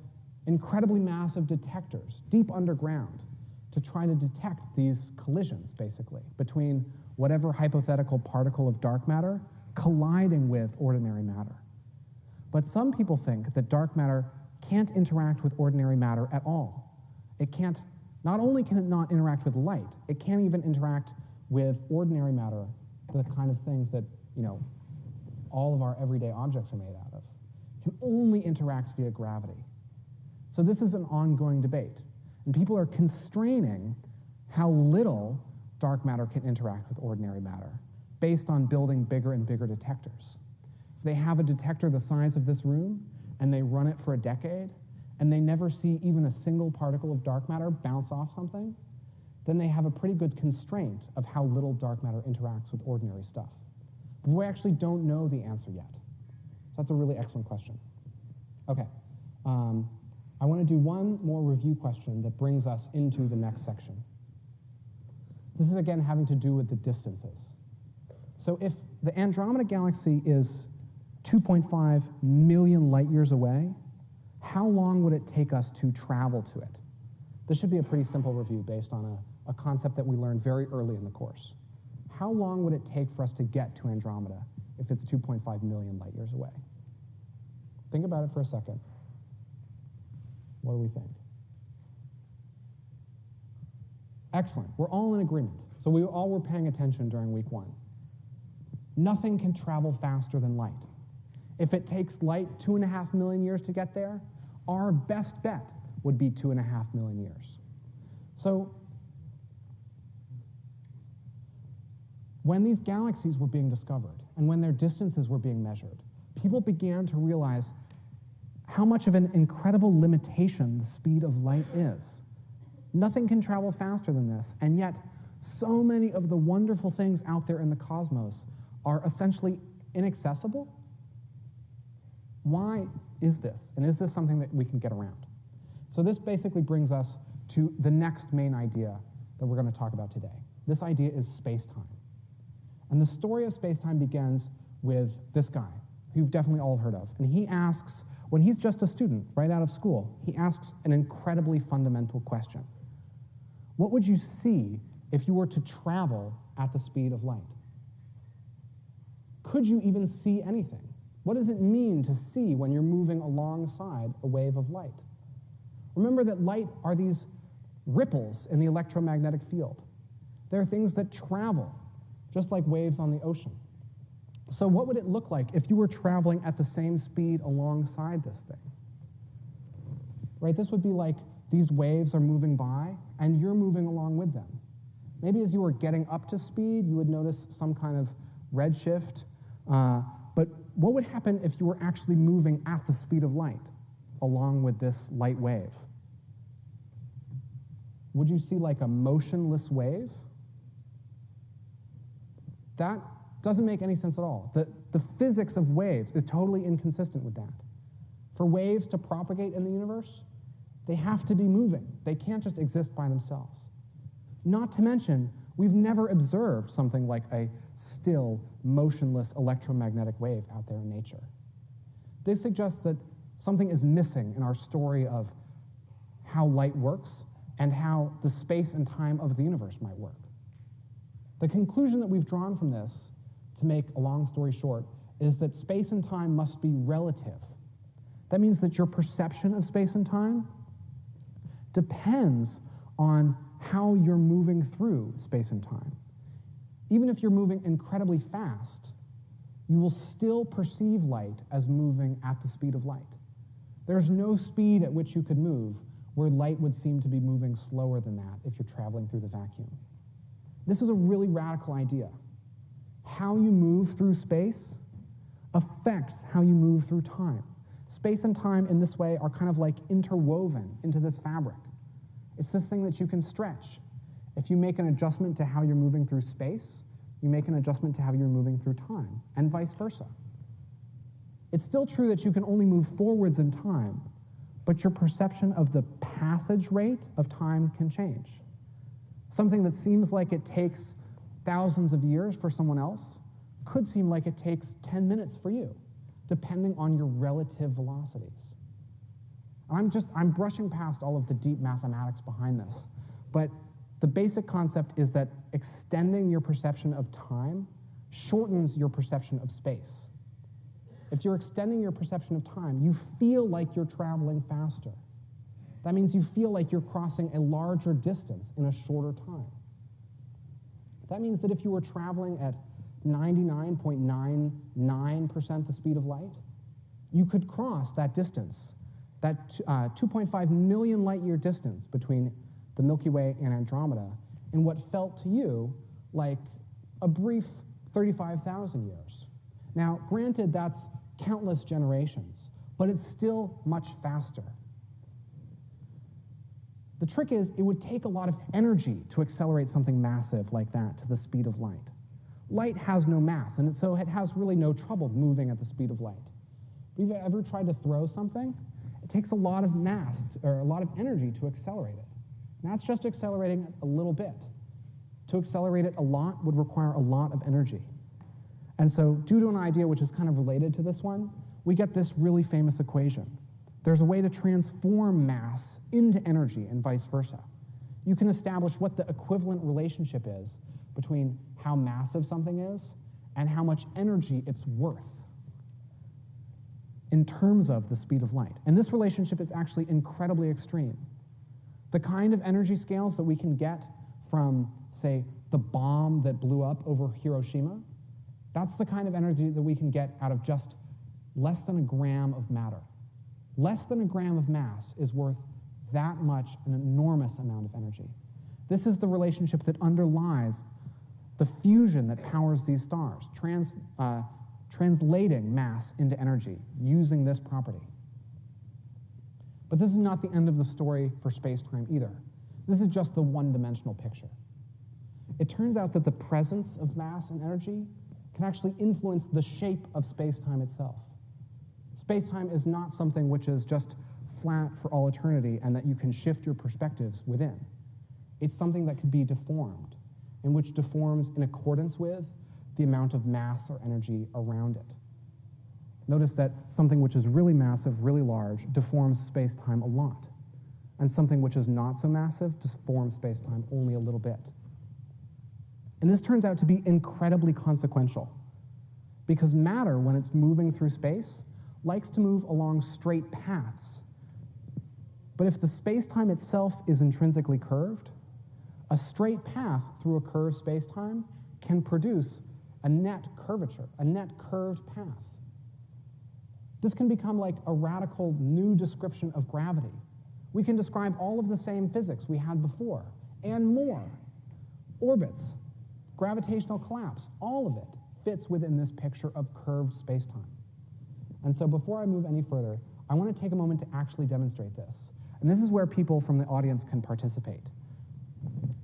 incredibly massive detectors deep underground to try to detect these collisions, basically, between whatever hypothetical particle of dark matter colliding with ordinary matter. But some people think that dark matter can't interact with ordinary matter at all. It can't, not only can it not interact with light, it can't even interact with ordinary matter, the kind of things that, all of our everyday objects are made out of. It can only interact via gravity. So this is an ongoing debate. And people are constraining how little dark matter can interact with ordinary matter based on building bigger and bigger detectors. If they have a detector the size of this room and they run it for a decade and they never see even a single particle of dark matter bounce off something, then they have a pretty good constraint of how little dark matter interacts with ordinary stuff. But we actually don't know the answer yet. So that's a really excellent question. Okay. I want to do one more review question that brings us into the next section. This is, again, having to do with the distances. So if the Andromeda Galaxy is 2.5 million light years away, how long would it take us to travel to it? This should be a pretty simple review based on a concept that we learned very early in the course. How long would it take for us to get to Andromeda if it's 2.5 million light years away? Think about it for a second. What do we think? Excellent. We're all in agreement. So we all were paying attention during week 1. Nothing can travel faster than light. If it takes light 2.5 million years to get there, our best bet would be 2.5 million years. So when these galaxies were being discovered and when their distances were being measured, people began to realize how much of an incredible limitation the speed of light is. Nothing can travel faster than this, and yet so many of the wonderful things out there in the cosmos are essentially inaccessible. Why is this? And is this something that we can get around? So this basically brings us to the next main idea that we're going to talk about today. This idea is space-time. And the story of space-time begins with this guy, who you've definitely all heard of. And he asks, when he's just a student, right out of school, he asks an incredibly fundamental question. What would you see if you were to travel at the speed of light? Could you even see anything? What does it mean to see when you're moving alongside a wave of light? Remember that light are these ripples in the electromagnetic field. They're things that travel, just like waves on the ocean. So what would it look like if you were traveling at the same speed alongside this thing? Right, this would be like these waves are moving by, and you're moving along with them. Maybe as you were getting up to speed, you would notice some kind of redshift. But what would happen if you were actually moving at the speed of light along with this light wave? Would you see like a motionless wave? That doesn't make any sense at all. The physics of waves is totally inconsistent with that. For waves to propagate in the universe, they have to be moving. They can't just exist by themselves. Not to mention, we've never observed something like a still, motionless electromagnetic wave out there in nature. This suggests that something is missing in our story of how light works and how the space and time of the universe might work. The conclusion that we've drawn from this, to make a long story short, is that space and time must be relative. That means that your perception of space and time depends on how you're moving through space and time. Even if you're moving incredibly fast, you will still perceive light as moving at the speed of light. There's no speed at which you could move where light would seem to be moving slower than that if you're traveling through the vacuum. This is a really radical idea. How you move through space affects how you move through time. Space and time in this way are kind of like interwoven into this fabric. It's this thing that you can stretch. If you make an adjustment to how you're moving through space, you make an adjustment to how you're moving through time, and vice versa. It's still true that you can only move forwards in time, but your perception of the passage rate of time can change. Something that seems like it takes thousands of years for someone else could seem like it takes 10 minutes for you, depending on your relative velocities. I'm brushing past all of the deep mathematics behind this, but the basic concept is that extending your perception of time shortens your perception of space. if you're extending your perception of time, you feel like you're traveling faster. That means you feel like you're crossing a larger distance in a shorter time. That means that if you were traveling at 99.99% the speed of light, you could cross that distance, that 2.5 million light-year distance between the Milky Way and Andromeda, in what felt to you like a brief 35,000 years. Now, granted, that's countless generations, but it's still much faster. The trick is, it would take a lot of energy to accelerate something massive like that to the speed of light. Light has no mass, and so it has really no trouble moving at the speed of light. But if you've ever tried to throw something, it takes a lot of mass, or a lot of energy to accelerate it. And that's just accelerating it a little bit. To accelerate it a lot would require a lot of energy. And so, due to an idea which is kind of related to this one, we get this really famous equation. There's a way to transform mass into energy and vice versa. You can establish what the equivalent relationship is between how massive something is and how much energy it's worth in terms of the speed of light. And this relationship is actually incredibly extreme. The kind of energy scales that we can get from, say, the bomb that blew up over Hiroshima, that's the kind of energy that we can get out of just less than a gram of matter. Less than a gram of mass is worth that much, an enormous amount of energy. This is the relationship that underlies the fusion that powers these stars, translating mass into energy using this property. But this is not the end of the story for space-time either. This is just the one-dimensional picture. It turns out that the presence of mass and energy can actually influence the shape of space-time itself. Space-time is not something which is just flat for all eternity and that you can shift your perspectives within. It's something that can be deformed, and which deforms in accordance with the amount of mass or energy around it. Notice that something which is really massive, really large, deforms space-time a lot, and something which is not so massive deforms space-time only a little bit. And this turns out to be incredibly consequential, because matter, when it's moving through space, likes to move along straight paths. But if the space-time itself is intrinsically curved, a straight path through a curved space-time can produce a net curvature, a net curved path. This can become like a radical new description of gravity. We can describe all of the same physics we had before, and more. Orbits, gravitational collapse, all of it fits within this picture of curved space-time. And so before I move any further, I want to take a moment to actually demonstrate this. And this is where people from the audience can participate.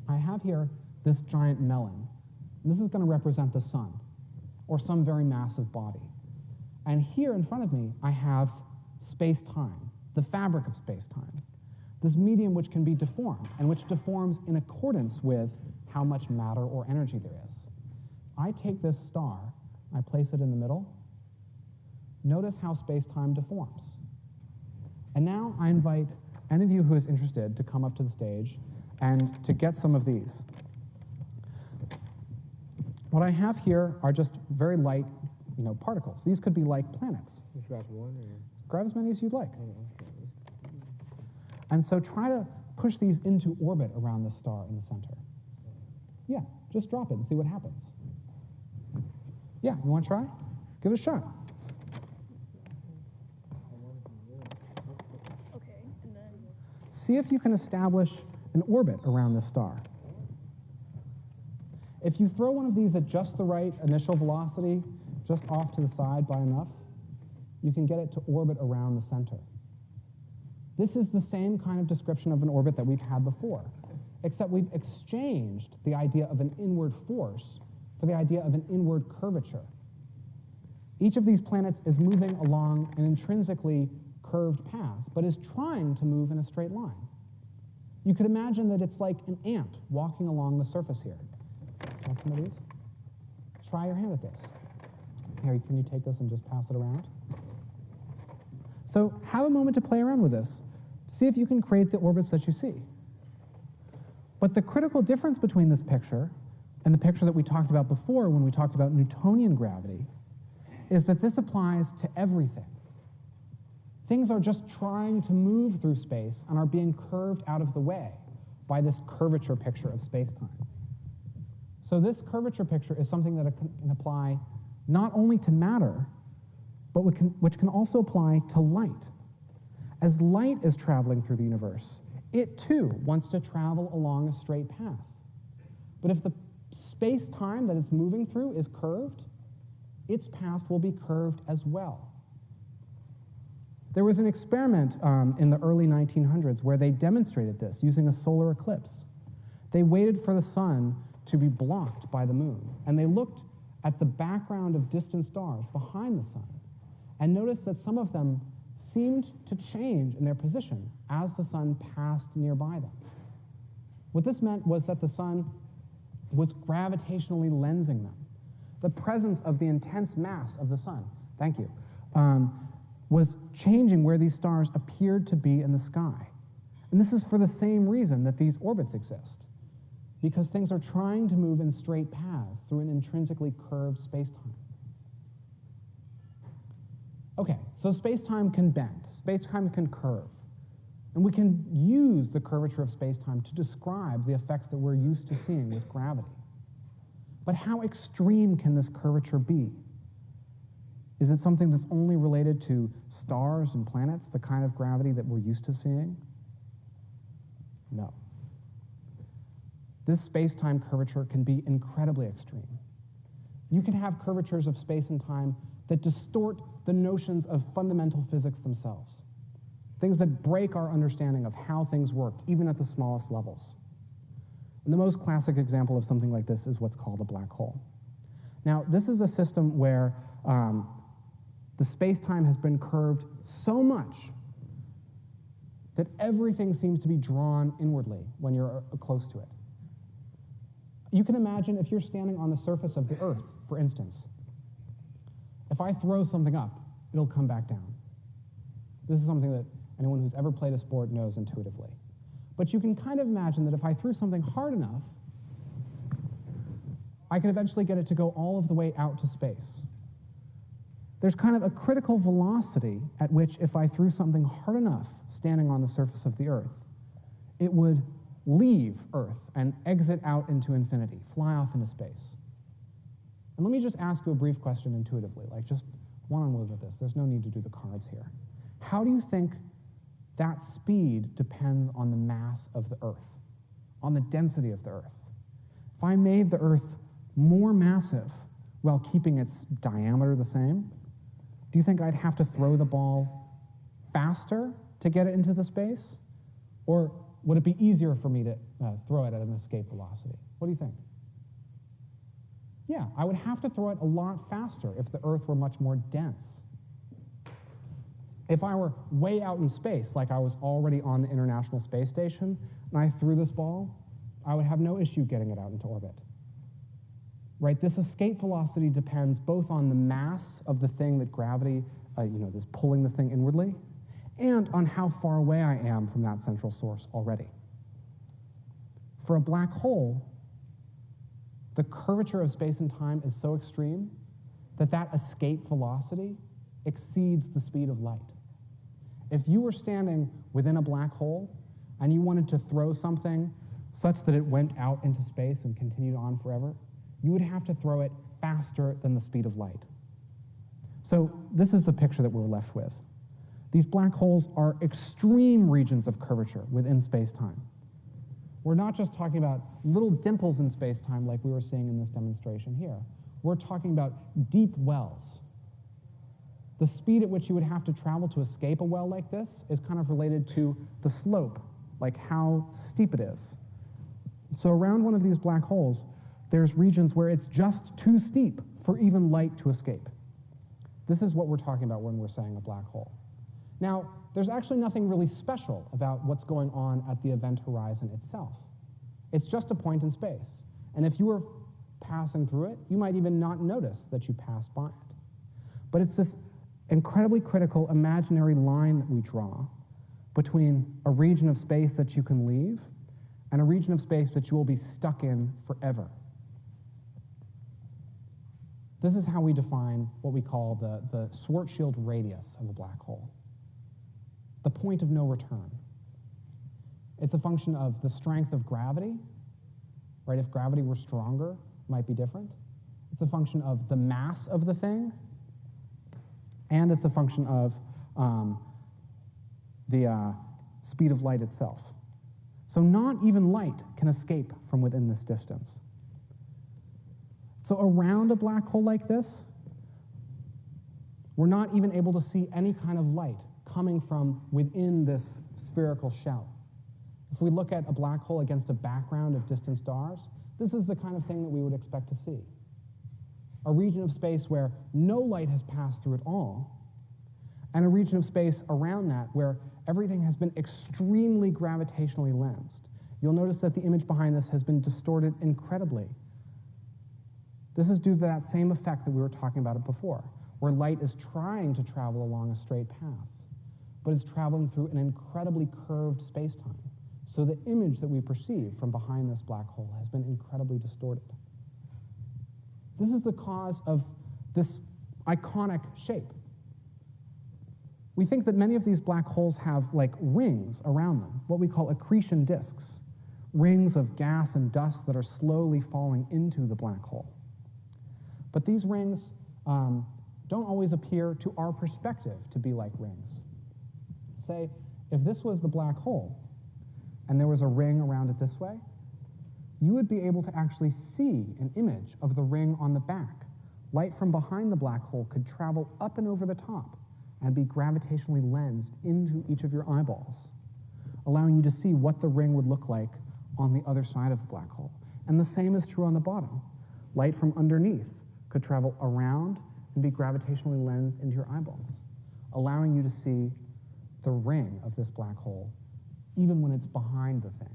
I have here this giant melon. And this is going to represent the sun, or some very massive body. And here in front of me, I have space-time, the fabric of space-time, this medium which can be deformed, and which deforms in accordance with how much matter or energy there is. I take this star, I place it in the middle. Notice how space-time deforms. And now I invite any of you who is interested to come up to the stage and to get some of these. What I have here are just very light, particles. These could be like planets. You grab one or? Grab as many as you'd like. Oh, okay. And so try to push these into orbit around the star in the center. Yeah, just drop it and see what happens. Yeah, you want to try? Give it a shot. Okay, and then See if you can establish an orbit around the star. If you throw one of these at just the right initial velocity, just off to the side by enough, you can get it to orbit around the center. This is the same kind of description of an orbit that we've had before, except we've exchanged the idea of an inward force for the idea of an inward curvature. Each of these planets is moving along an intrinsically curved path, but is trying to move in a straight line. You could imagine that it's like an ant walking along the surface here. Want some of these? Try your hand at this. Here, can you take this and just pass it around? So have a moment to play around with this. See if you can create the orbits that you see. But the critical difference between this picture and the picture that we talked about before when we talked about Newtonian gravity is that this applies to everything. Things are just trying to move through space and are being curved out of the way by this curvature picture of space-time. So this curvature picture is something that can apply not only to matter, but which can also apply to light. As light is traveling through the universe, it too wants to travel along a straight path. But if the space-time that it's moving through is curved, its path will be curved as well. There was an experiment in the early 1900s where they demonstrated this using a solar eclipse. They waited for the sun to be blocked by the moon, and they looked at the background of distant stars behind the sun and noticed that some of them seemed to change in their position as the sun passed nearby them. What this meant was that the sun was gravitationally lensing them. The presence of the intense mass of the sun, thank you, was changing where these stars appeared to be in the sky. And this is for the same reason that these orbits exist, because things are trying to move in straight paths through an intrinsically curved space-time. Okay, so space-time can bend, space-time can curve, and we can use the curvature of space-time to describe the effects that we're used to seeing with gravity. But how extreme can this curvature be? Is it something that's only related to stars and planets, the kind of gravity that we're used to seeing? No. This space-time curvature can be incredibly extreme. You can have curvatures of space and time that distort the notions of fundamental physics themselves, things that break our understanding of how things work, even at the smallest levels. And the most classic example of something like this is what's called a black hole. Now, this is a system where the space-time has been curved so much that everything seems to be drawn inwardly when you're close to it. You can imagine if you're standing on the surface of the Earth, for instance. If I throw something up, it'll come back down. This is something that anyone who's ever played a sport knows intuitively. But you can kind of imagine that if I threw something hard enough, I could eventually get it to go all of the way out to space. There's kind of a critical velocity at which if I threw something hard enough standing on the surface of the Earth, it would leave Earth and exit out into infinity, fly off into space. And let me just ask you a brief question intuitively, like just one-on-one with this. There's no need to do the cards here. How do you think that speed depends on the mass of the Earth, on the density of the Earth? If I made the Earth more massive while keeping its diameter the same, do you think I'd have to throw the ball faster to get it into the space? Or would it be easier for me to throw it at an escape velocity? What do you think? Yeah, I would have to throw it a lot faster if the Earth were much more dense. If I were way out in space, like I was already on the International Space Station, and I threw this ball, I would have no issue getting it out into orbit. Right? This escape velocity depends both on the mass of the thing that gravity, is pulling this thing inwardly, and on how far away I am from that central source already. For a black hole, the curvature of space and time is so extreme that that escape velocity exceeds the speed of light. If you were standing within a black hole and you wanted to throw something such that it went out into space and continued on forever, you would have to throw it faster than the speed of light. So this is the picture that we're left with. These black holes are extreme regions of curvature within space-time. We're not just talking about little dimples in space-time like we were seeing in this demonstration here. We're talking about deep wells. The speed at which you would have to travel to escape a well like this is kind of related to the slope, like how steep it is. So around one of these black holes, there's regions where it's just too steep for even light to escape. This is what we're talking about when we're saying a black hole. Now, there's actually nothing really special about what's going on at the event horizon itself. It's just a point in space. And if you were passing through it, you might even not notice that you passed by it. But it's this incredibly critical imaginary line that we draw between a region of space that you can leave and a region of space that you will be stuck in forever. This is how we define what we call the Schwarzschild radius of a black hole, the point of no return. It's a function of the strength of gravity, right? If gravity were stronger, it might be different. It's a function of the mass of the thing, and it's a function of the speed of light itself. So not even light can escape from within this distance. So around a black hole like this, we're not even able to see any kind of light coming from within this spherical shell. If we look at a black hole against a background of distant stars, this is the kind of thing that we would expect to see. A region of space where no light has passed through at all, and a region of space around that where everything has been extremely gravitationally lensed. You'll notice that the image behind this has been distorted incredibly. This is due to that same effect that we were talking about before, where light is trying to travel along a straight path, but is traveling through an incredibly curved space-time. So the image that we perceive from behind this black hole has been incredibly distorted. This is the cause of this iconic shape. We think that many of these black holes have like rings around them, what we call accretion disks, rings of gas and dust that are slowly falling into the black hole. But these rings don't always appear to our perspective to be like rings. Say, if this was the black hole, and there was a ring around it this way, you would be able to actually see an image of the ring on the back. Light from behind the black hole could travel up and over the top and be gravitationally lensed into each of your eyeballs, allowing you to see what the ring would look like on the other side of the black hole. And the same is true on the bottom. Light from underneath could travel around and be gravitationally lensed into your eyeballs, allowing you to see the ring of this black hole even when it's behind the thing.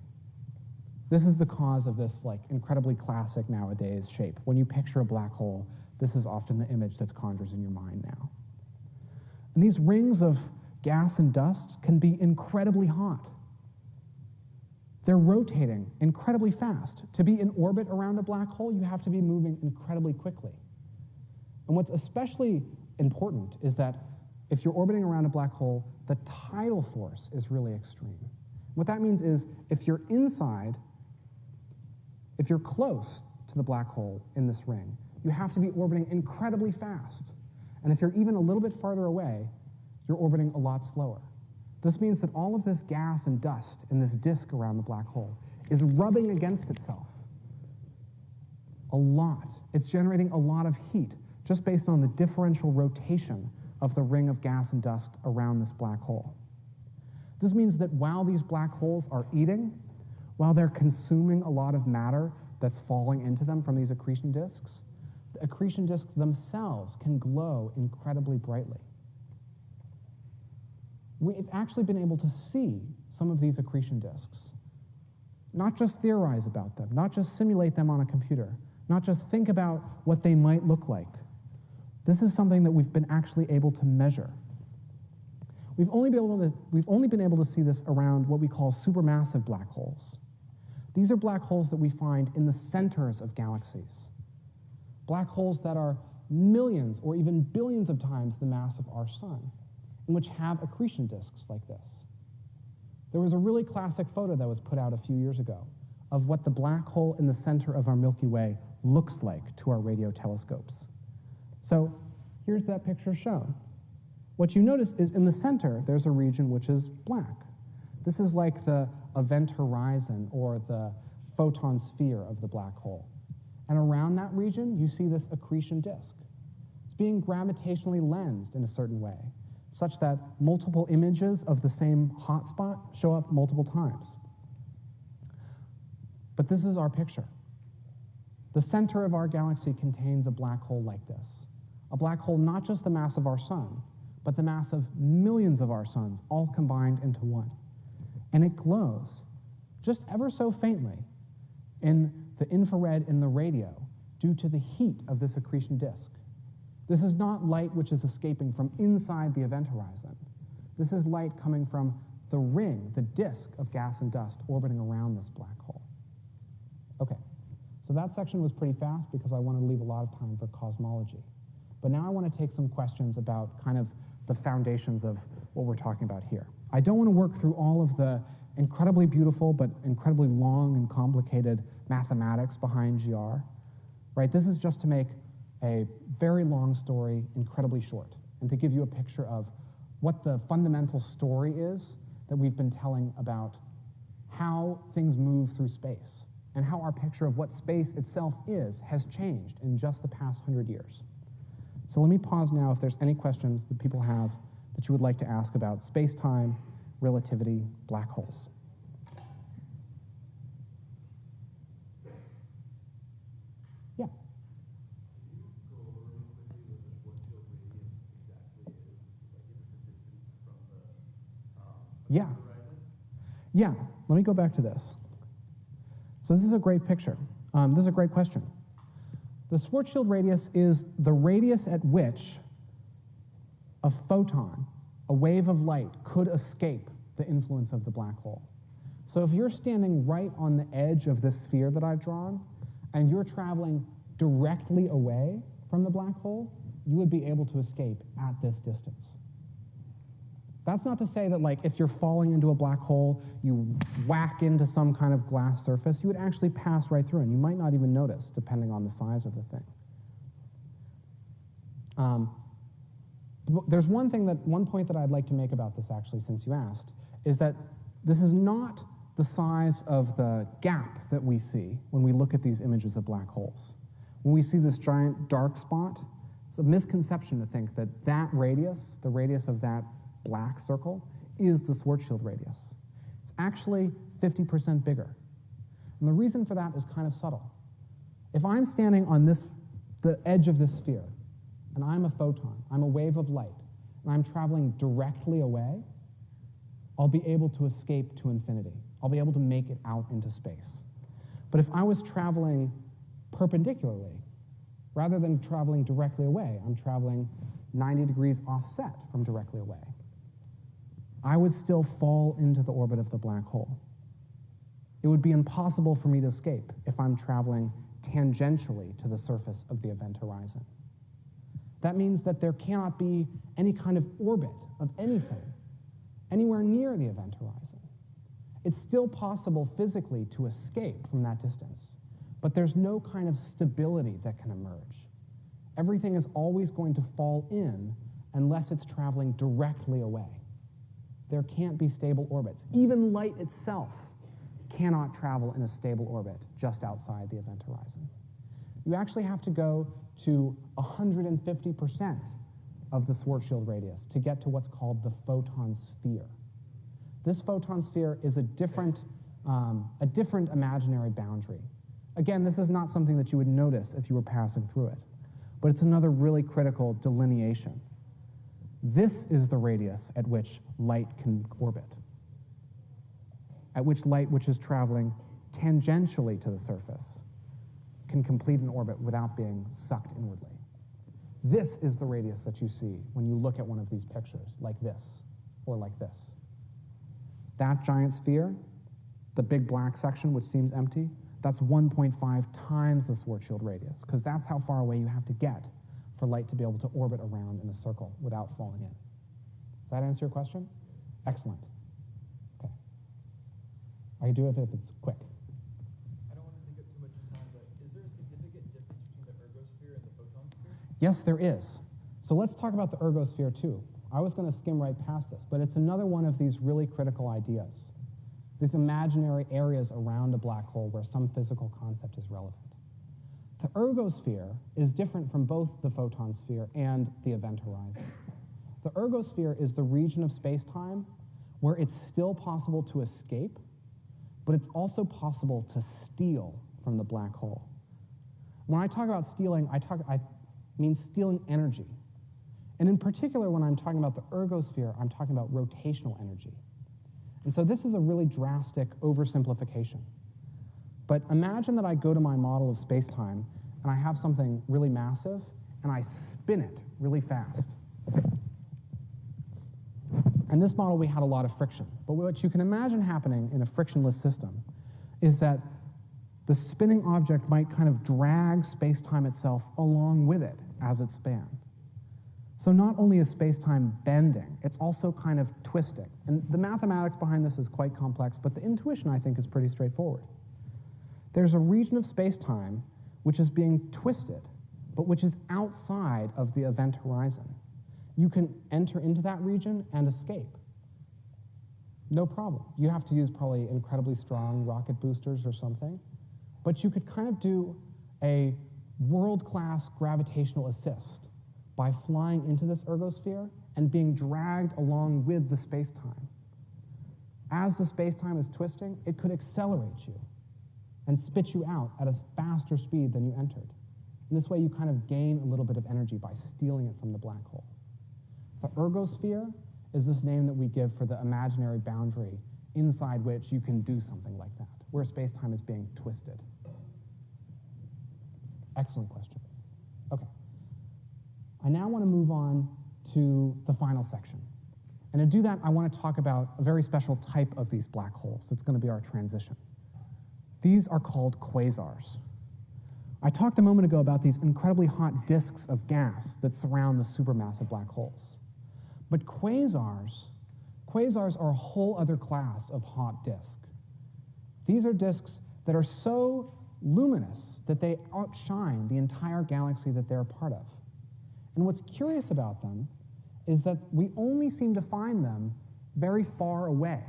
This is the cause of this like incredibly classic nowadays shape. When you picture a black hole, this is often the image that conjures in your mind now. And these rings of gas and dust can be incredibly hot. They're rotating incredibly fast. To be in orbit around a black hole, you have to be moving incredibly quickly. And what's especially important is that if you're orbiting around a black hole, the tidal force is really extreme. What that means is if you're inside, if you're close to the black hole in this ring, you have to be orbiting incredibly fast. And if you're even a little bit farther away, you're orbiting a lot slower. This means that all of this gas and dust in this disk around the black hole is rubbing against itself a lot. It's generating a lot of heat just based on the differential rotation of the ring of gas and dust around this black hole. This means that while these black holes are eating, while they're consuming a lot of matter that's falling into them from these accretion disks, the accretion disks themselves can glow incredibly brightly. We've actually been able to see some of these accretion disks, not just theorize about them, not just simulate them on a computer, not just think about what they might look like. This is something that we've been actually able to measure. We've only been able to see this around what we call supermassive black holes. These are black holes that we find in the centers of galaxies. Black holes that are millions or even billions of times the mass of our sun, and which have accretion disks like this. There was a really classic photo that was put out a few years ago of what the black hole in the center of our Milky Way looks like to our radio telescopes. So here's that picture shown. What you notice is in the center, there's a region which is black. This is like the event horizon or the photon sphere of the black hole. And around that region, you see this accretion disk. It's being gravitationally lensed in a certain way, such that multiple images of the same hotspot show up multiple times. But this is our picture. The center of our galaxy contains a black hole like this. A black hole not just the mass of our sun, but the mass of millions of our suns, all combined into one. And it glows, just ever so faintly, in the infrared in the radio due to the heat of this accretion disk. This is not light which is escaping from inside the event horizon. This is light coming from the ring, the disk of gas and dust orbiting around this black hole. Okay, so So that section was pretty fast because I wanted to leave a lot of time for cosmology. But now I want to take some questions about kind of the foundations of what we're talking about here. I don't want to work through all of the incredibly beautiful but incredibly long and complicated mathematics behind GR. Right? This is just to make a very long story incredibly short and to give you a picture of what the fundamental story is that we've been telling about how things move through space and how our picture of what space itself is has changed in just the past 100 years. So let me pause now if there's any questions that people have that you would like to ask about space-time, relativity, black holes. Yeah. Can you go over really quickly what the Schwarzschild radius exactly is? Like, is it the distance from the Yeah. horizon? Yeah, let me go back to this. So this is a great picture. This is a great question. The Schwarzschild radius is the radius at which a photon, a wave of light, could escape the influence of the black hole. So if you're standing right on the edge of this sphere that I've drawn, and you're traveling directly away from the black hole, you would be able to escape at this distance. That's not to say that, like, if you're falling into a black hole, you whack into some kind of glass surface, you would actually pass right through, and you might not even notice, depending on the size of the thing. There's one point that I'd like to make about this, actually, since you asked, is that this is not the size of the gap that we see when we look at these images of black holes. When we see this giant dark spot, it's a misconception to think that that radius, the radius of that black circle, is the Schwarzschild radius. It's actually 50% bigger. And the reason for that is kind of subtle. If I'm standing on the edge of this sphere, and I'm a photon, I'm a wave of light, and I'm traveling directly away, I'll be able to escape to infinity. I'll be able to make it out into space. But if I was traveling perpendicularly, rather than traveling directly away, I'm traveling 90 degrees offset from directly away, I would still fall into the orbit of the black hole. It would be impossible for me to escape if I'm traveling tangentially to the surface of the event horizon. That means that there cannot be any kind of orbit of anything anywhere near the event horizon. It's still possible physically to escape from that distance, but there's no kind of stability that can emerge. Everything is always going to fall in unless it's traveling directly away. There can't be stable orbits. Even light itself cannot travel in a stable orbit just outside the event horizon. You actually have to go to 150% of the Schwarzschild radius to get to what's called the photon sphere. This photon sphere is a different imaginary boundary. Again, this is not something that you would notice if you were passing through it, but it's another really critical delineation. This is the radius at which light can orbit, at which light, which is traveling tangentially to the surface, can complete an orbit without being sucked inwardly. This is the radius that you see when you look at one of these pictures, like this, or like this. That giant sphere, the big black section which seems empty, that's 1.5 times the Schwarzschild radius, because that's how far away you have to get for light to be able to orbit around in a circle without falling in. Does that answer your question? Excellent. Okay. I can do it if it's quick. I don't want to take up too much time, but is there a significant difference between the ergosphere and the photon sphere? Yes, there is. So let's talk about the ergosphere too. I was going to skim right past this, but it's another one of these really critical ideas. These imaginary areas around a black hole where some physical concept is relevant. The ergosphere is different from both the photon sphere and the event horizon. The ergosphere is the region of space-time where it's still possible to escape, but it's also possible to steal from the black hole. When I talk about stealing, I mean stealing energy. And in particular, when I'm talking about the ergosphere, I'm talking about rotational energy. And so this is a really drastic oversimplification. But imagine that I go to my model of space-time, and I have something really massive, and I spin it really fast. In this model, we had a lot of friction. But what you can imagine happening in a frictionless system is that the spinning object might kind of drag space-time itself along with it as it span. So not only is space-time bending, it's also kind of twisting. And the mathematics behind this is quite complex, but the intuition, I think, is pretty straightforward. There's a region of space-time which is being twisted, but which is outside of the event horizon. You can enter into that region and escape. No problem. You have to use probably incredibly strong rocket boosters or something, but you could kind of do a world-class gravitational assist by flying into this ergosphere and being dragged along with the space-time. As the space-time is twisting, it could accelerate you and spit you out at a faster speed than you entered. In this way, you kind of gain a little bit of energy by stealing it from the black hole. The ergosphere is this name that we give for the imaginary boundary inside which you can do something like that, where space-time is being twisted. Excellent question. Okay. I now want to move on to the final section. And to do that, I want to talk about a very special type of these black holes. That's going to be our transition. These are called quasars. I talked a moment ago about these incredibly hot disks of gas that surround the supermassive black holes. But quasars are a whole other class of hot disk. These are disks that are so luminous that they outshine the entire galaxy that they're a part of. And what's curious about them is that we only seem to find them very far away.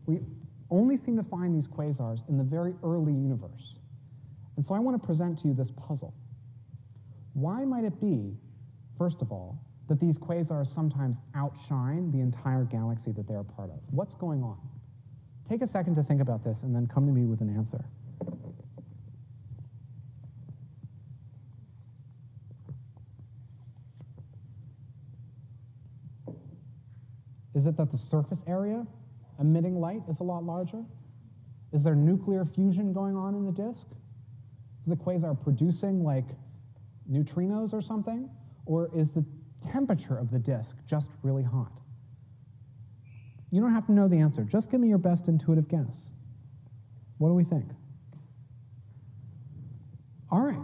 We only seem to find these quasars in the very early universe. And so I want to present to you this puzzle. Why might it be, first of all, that these quasars sometimes outshine the entire galaxy that they're a part of? What's going on? Take a second to think about this and then come to me with an answer. Is it that the surface area emitting light is a lot larger? Is there nuclear fusion going on in the disk? Is the quasar producing like neutrinos or something? Or is the temperature of the disk just really hot? You don't have to know the answer. Just give me your best intuitive guess. What do we think? All right.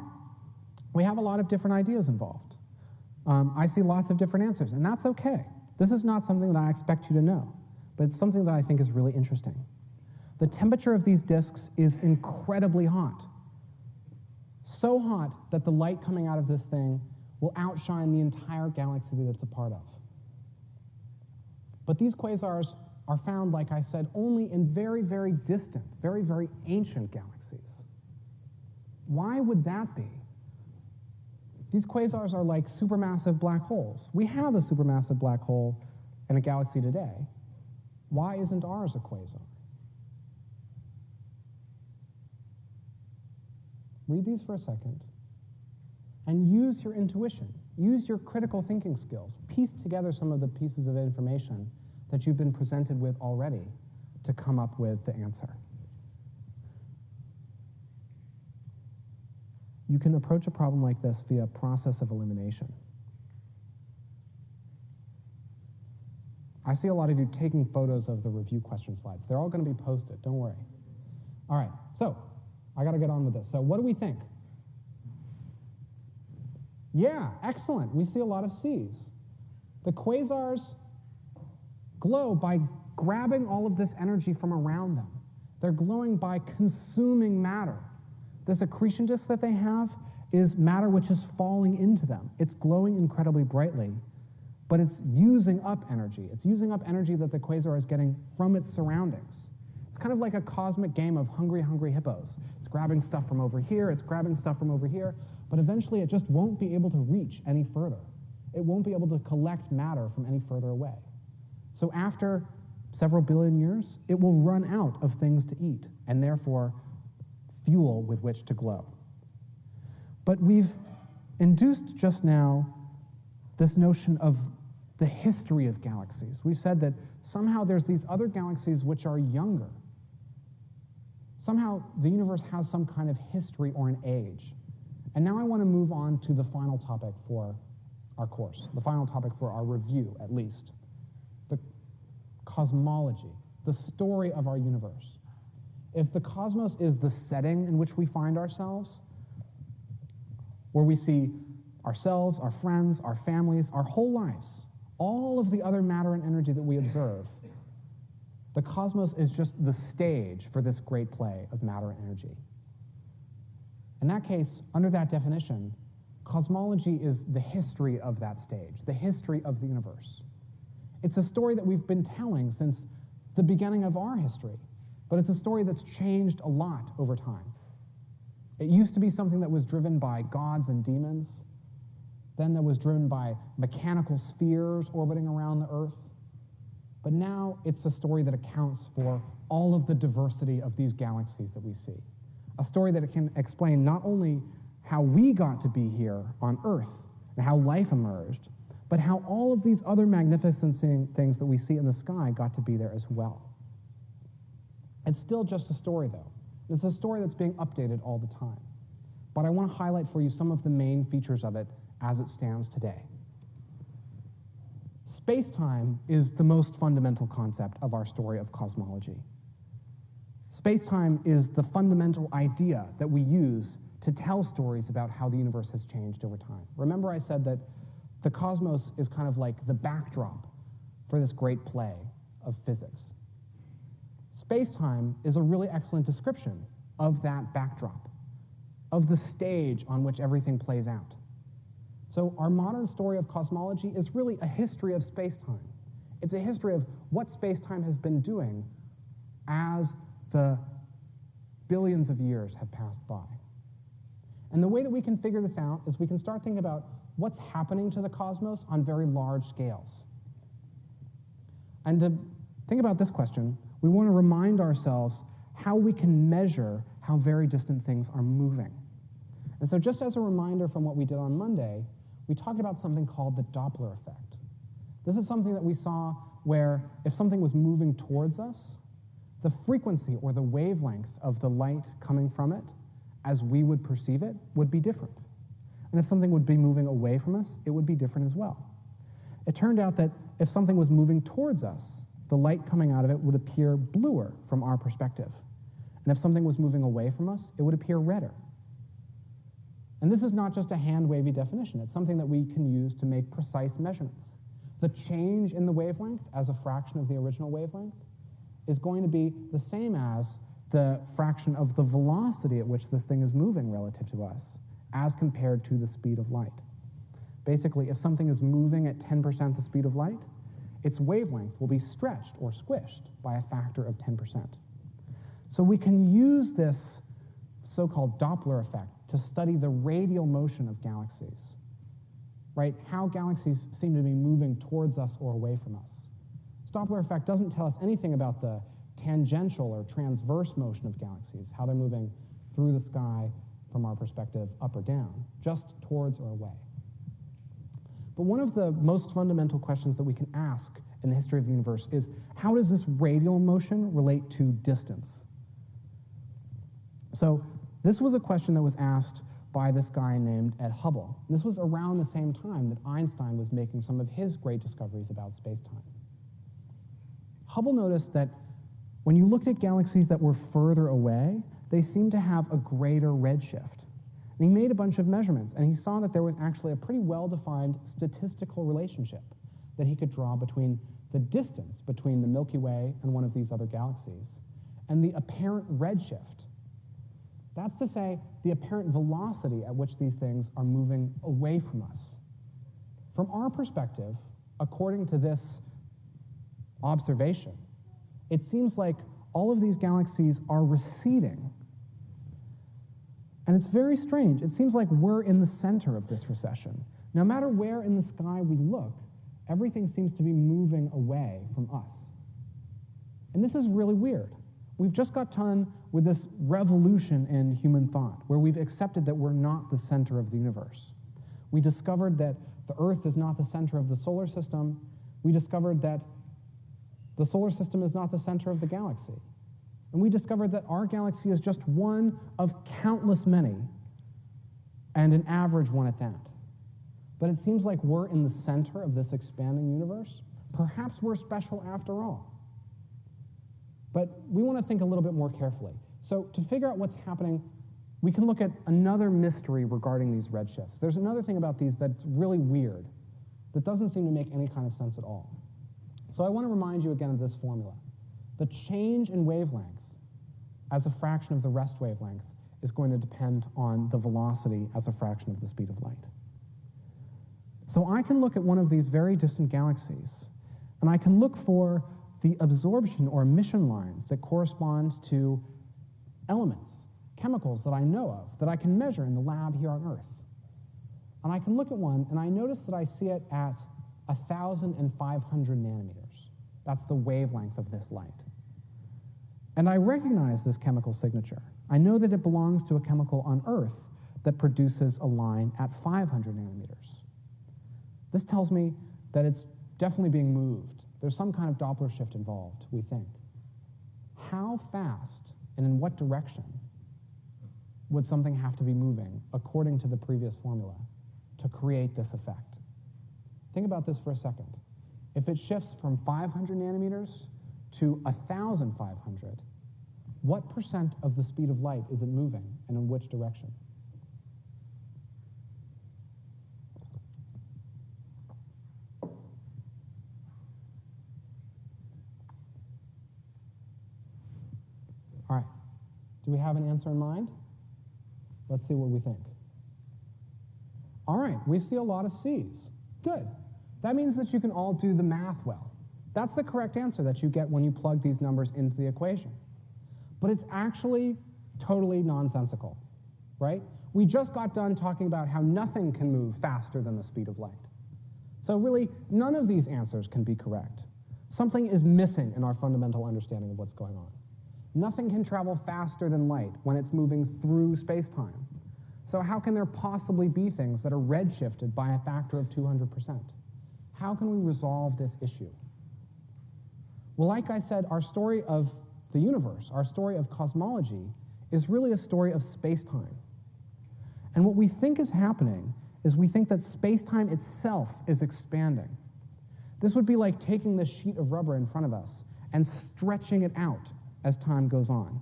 We have a lot of different ideas involved. I see lots of different answers, and that's okay. This is not something that I expect you to know, but it's something that I think is really interesting. The temperature of these disks is incredibly hot. So hot that the light coming out of this thing will outshine the entire galaxy that it's a part of. But these quasars are found, like I said, only in very, very distant, very, very ancient galaxies. Why would that be? These quasars are like supermassive black holes. We have a supermassive black hole in a galaxy today. Why isn't ours a quasar? Read these for a second and use your intuition. Use your critical thinking skills. Piece together some of the pieces of information that you've been presented with already to come up with the answer. You can approach a problem like this via process of elimination. I see a lot of you taking photos of the review question slides. They're all going to be posted, don't worry. All right, so I got to get on with this. So what do we think? Yeah, excellent. We see a lot of C's. The quasars glow by grabbing all of this energy from around them. They're glowing by consuming matter. This accretion disk that they have is matter which is falling into them. It's glowing incredibly brightly, but it's using up energy. It's using up energy that the quasar is getting from its surroundings. It's kind of like a cosmic game of hungry, hungry hippos. It's grabbing stuff from over here, it's grabbing stuff from over here, but eventually it just won't be able to reach any further. It won't be able to collect matter from any further away. So after several billion years, it will run out of things to eat, and therefore fuel with which to glow. But we've induced just now this notion of the history of galaxies. We've said that somehow there's these other galaxies which are younger. Somehow the universe has some kind of history or an age. And now I want to move on to the final topic for our course, the final topic for our review, at least. The cosmology, the story of our universe. if the cosmos is the setting in which we find ourselves, where we see ourselves, our friends, our families, our whole lives, all of the other matter and energy that we observe, the cosmos is just the stage for this great play of matter and energy. In that case, under that definition, cosmology is the history of that stage, the history of the universe. It's a story that we've been telling since the beginning of our history, but it's a story that's changed a lot over time. It used to be something that was driven by gods and demons, then that was driven by mechanical spheres orbiting around the Earth, but now it's a story that accounts for all of the diversity of these galaxies that we see. A story that can explain not only how we got to be here on Earth and how life emerged, but how all of these other magnificent things that we see in the sky got to be there as well. It's still just a story, though. It's a story that's being updated all the time. But I want to highlight for you some of the main features of it as it stands today. Space-time is the most fundamental concept of our story of cosmology. Space-time is the fundamental idea that we use to tell stories about how the universe has changed over time. Remember I said that the cosmos is kind of like the backdrop for this great play of physics. Space-time is a really excellent description of that backdrop, of the stage on which everything plays out. So our modern story of cosmology is really a history of space-time. It's a history of what space-time has been doing as the billions of years have passed by. And the way that we can figure this out is we can start thinking about what's happening to the cosmos on very large scales. And to think about this question, we want to remind ourselves how we can measure how very distant things are moving. And so just as a reminder from what we did on Monday, we talked about something called the Doppler effect. This is something that we saw where if something was moving towards us, the frequency or the wavelength of the light coming from it, as we would perceive it, would be different. And if something would be moving away from us, it would be different as well. It turned out that if something was moving towards us, the light coming out of it would appear bluer from our perspective. And if something was moving away from us, it would appear redder. And this is not just a hand-wavy definition. It's something that we can use to make precise measurements. The change in the wavelength as a fraction of the original wavelength is going to be the same as the fraction of the velocity at which this thing is moving relative to us, as compared to the speed of light. Basically, if something is moving at 10% the speed of light, its wavelength will be stretched or squished by a factor of 10%. So we can use this so-called Doppler effect to study the radial motion of galaxies, right? How galaxies seem to be moving towards us or away from us. This Doppler effect doesn't tell us anything about the tangential or transverse motion of galaxies, how they're moving through the sky from our perspective up or down, just towards or away. But one of the most fundamental questions that we can ask in the history of the universe is, how does this radial motion relate to distance? So this was a question that was asked by this guy named Ed Hubble. This was around the same time that Einstein was making some of his great discoveries about space-time. Hubble noticed that when you looked at galaxies that were further away, they seemed to have a greater redshift. And he made a bunch of measurements, and he saw that there was actually a pretty well-defined statistical relationship that he could draw between the distance between the Milky Way and one of these other galaxies and the apparent redshift. That's to say, the apparent velocity at which these things are moving away from us. From our perspective, according to this observation, it seems like all of these galaxies are receding. And it's very strange. It seems like we're in the center of this recession. No matter where in the sky we look, everything seems to be moving away from us. And this is really weird. We've just got done with this revolution in human thought, where we've accepted that we're not the center of the universe. We discovered that the Earth is not the center of the solar system. We discovered that the solar system is not the center of the galaxy. And we discovered that our galaxy is just one of countless many, and an average one at that. But it seems like we're in the center of this expanding universe. Perhaps we're special after all. But we want to think a little bit more carefully. So to figure out what's happening, we can look at another mystery regarding these redshifts. There's another thing about these that's really weird, that doesn't seem to make any kind of sense at all. So I want to remind you again of this formula. The change in wavelength as a fraction of the rest wavelength is going to depend on the velocity as a fraction of the speed of light. So I can look at one of these very distant galaxies, and I can look for the absorption or emission lines that correspond to elements, chemicals that I know of, that I can measure in the lab here on Earth. And I can look at one, and I notice that I see it at 1,500 nanometers. That's the wavelength of this light. And I recognize this chemical signature. I know that it belongs to a chemical on Earth that produces a line at 500 nanometers. This tells me that it's definitely being moved. There's some kind of Doppler shift involved, we think. How fast and in what direction would something have to be moving, according to the previous formula, to create this effect? Think about this for a second. If it shifts from 500 nanometers to 1,500, what percent of the speed of light is it moving, and in which direction? All right. Do we have an answer in mind? Let's see what we think. All right, we see a lot of C's. Good. That means that you can all do the math well. That's the correct answer that you get when you plug these numbers into the equation. But it's actually totally nonsensical, right? We just got done talking about how nothing can move faster than the speed of light. So really, none of these answers can be correct. Something is missing in our fundamental understanding of what's going on. Nothing can travel faster than light when it's moving through space-time. So how can there possibly be things that are redshifted by a factor of 200%? How can we resolve this issue? Well, like I said, our story of the universe, our story of cosmology, is really a story of space-time. And what we think is happening is we think that space-time itself is expanding. This would be like taking this sheet of rubber in front of us and stretching it out as time goes on.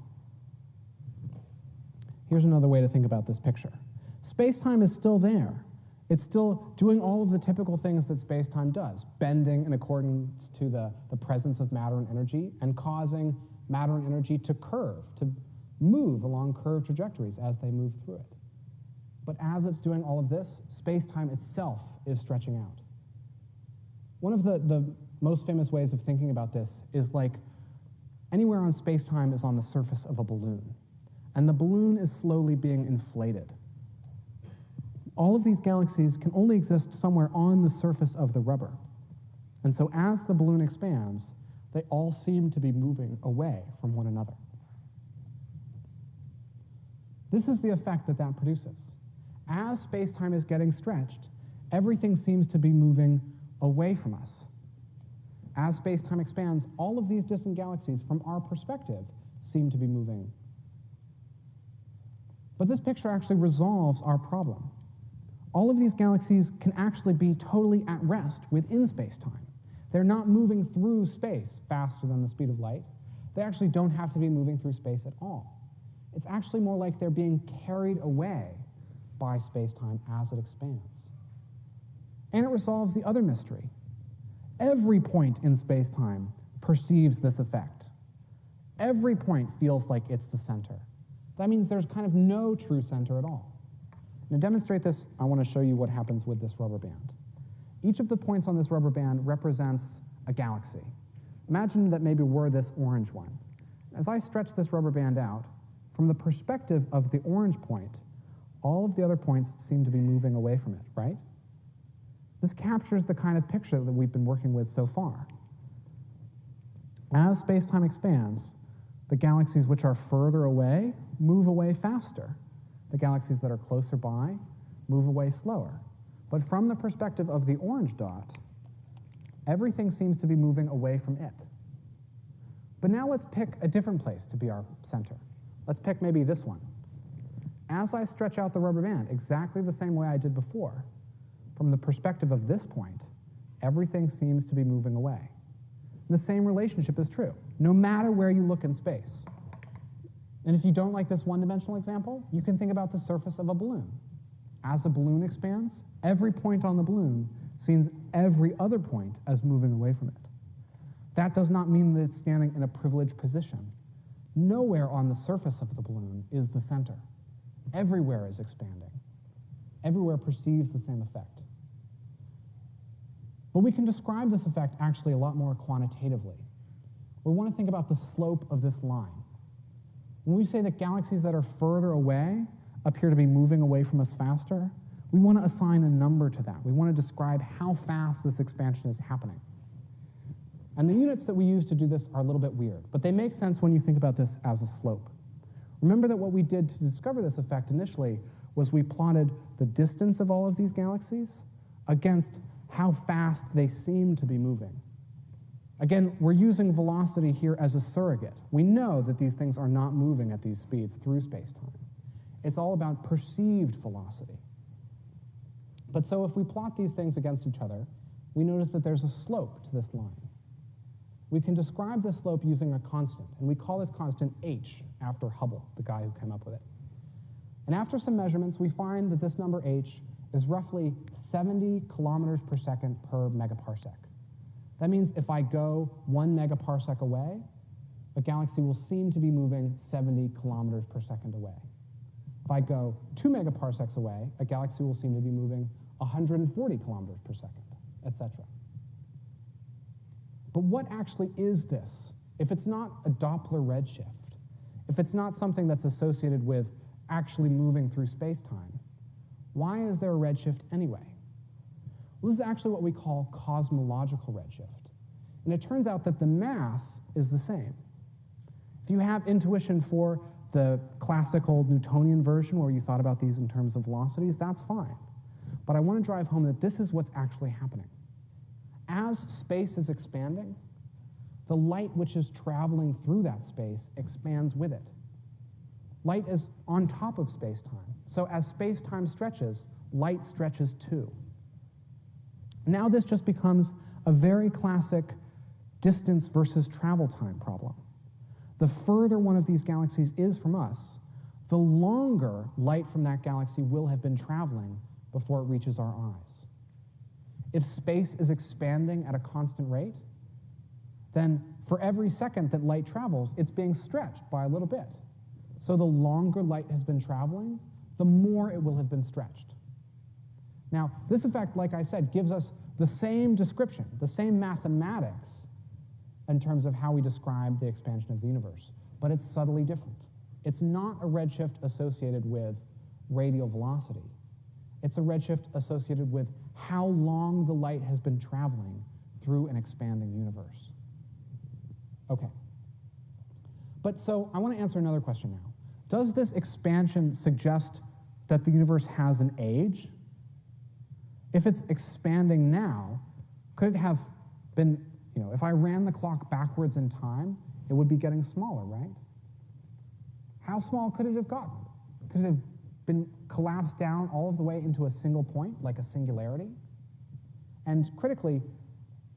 Here's another way to think about this picture. Space-time is still there. It's still doing all of the typical things that space-time does, bending in accordance to the presence of matter and energy, and causing matter and energy to curve, to move along curved trajectories as they move through it. But as it's doing all of this, space-time itself is stretching out. One of the most famous ways of thinking about this is like anywhere on space-time is on the surface of a balloon, and the balloon is slowly being inflated. All of these galaxies can only exist somewhere on the surface of the rubber. And so as the balloon expands, they all seem to be moving away from one another. This is the effect that that produces. As space-time is getting stretched, everything seems to be moving away from us. As space-time expands, all of these distant galaxies, from our perspective, seem to be moving. But this picture actually resolves our problem. All of these galaxies can actually be totally at rest within space-time. They're not moving through space faster than the speed of light. They actually don't have to be moving through space at all. It's actually more like they're being carried away by space-time as it expands. And it resolves the other mystery. Every point in space-time perceives this effect. Every point feels like it's the center. That means there's kind of no true center at all. And to demonstrate this, I want to show you what happens with this rubber band. Each of the points on this rubber band represents a galaxy. Imagine that maybe we're this orange one. As I stretch this rubber band out, from the perspective of the orange point, all of the other points seem to be moving away from it, right? This captures the kind of picture that we've been working with so far. As space-time expands, the galaxies which are further away move away faster. The galaxies that are closer by move away slower. But from the perspective of the orange dot, everything seems to be moving away from it. But now let's pick a different place to be our center. Let's pick maybe this one. As I stretch out the rubber band, exactly the same way I did before, from the perspective of this point, everything seems to be moving away. And the same relationship is true, no matter where you look in space. And if you don't like this one-dimensional example, you can think about the surface of a balloon. As a balloon expands, every point on the balloon sees every other point as moving away from it. That does not mean that it's standing in a privileged position. Nowhere on the surface of the balloon is the center. Everywhere is expanding. Everywhere perceives the same effect. But we can describe this effect actually a lot more quantitatively. We want to think about the slope of this line. When we say that galaxies that are further away appear to be moving away from us faster, we want to assign a number to that. We want to describe how fast this expansion is happening. And the units that we use to do this are a little bit weird, but they make sense when you think about this as a slope. Remember that what we did to discover this effect initially was we plotted the distance of all of these galaxies against how fast they seem to be moving. Again, we're using velocity here as a surrogate. We know that these things are not moving at these speeds through space-time. It's all about perceived velocity. But so if we plot these things against each other, we notice that there's a slope to this line. We can describe this slope using a constant, and we call this constant h, after Hubble, the guy who came up with it. And after some measurements, we find that this number h is roughly 70 kilometers per second per megaparsec. That means if I go 1 megaparsec away, a galaxy will seem to be moving 70 kilometers per second away. If I go 2 megaparsecs away, a galaxy will seem to be moving 140 kilometers per second, etc. But what actually is this? If it's not a Doppler redshift, if it's not something that's associated with actually moving through space-time, why is there a redshift anyway? Well, this is actually what we call cosmological redshift. And it turns out that the math is the same. If you have intuition for the classical Newtonian version where you thought about these in terms of velocities, that's fine. But I want to drive home that this is what's actually happening. As space is expanding, the light which is traveling through that space expands with it. Light is on top of space-time. So as space-time stretches, light stretches too. Now this just becomes a very classic distance versus travel time problem. The further one of these galaxies is from us, the longer light from that galaxy will have been traveling before it reaches our eyes. If space is expanding at a constant rate, then for every second that light travels, it's being stretched by a little bit. So the longer light has been traveling, the more it will have been stretched. Now, this effect, like I said, gives us the same description, the same mathematics in terms of how we describe the expansion of the universe, but it's subtly different. It's not a redshift associated with radial velocity. It's a redshift associated with how long the light has been traveling through an expanding universe. Okay. But so I want to answer another question now. Does this expansion suggest that the universe has an age? If it's expanding now, could it have been, if I ran the clock backwards in time, it would be getting smaller, right? How small could it have gotten? Could it have been collapsed down all of the way into a single point, like a singularity? And critically,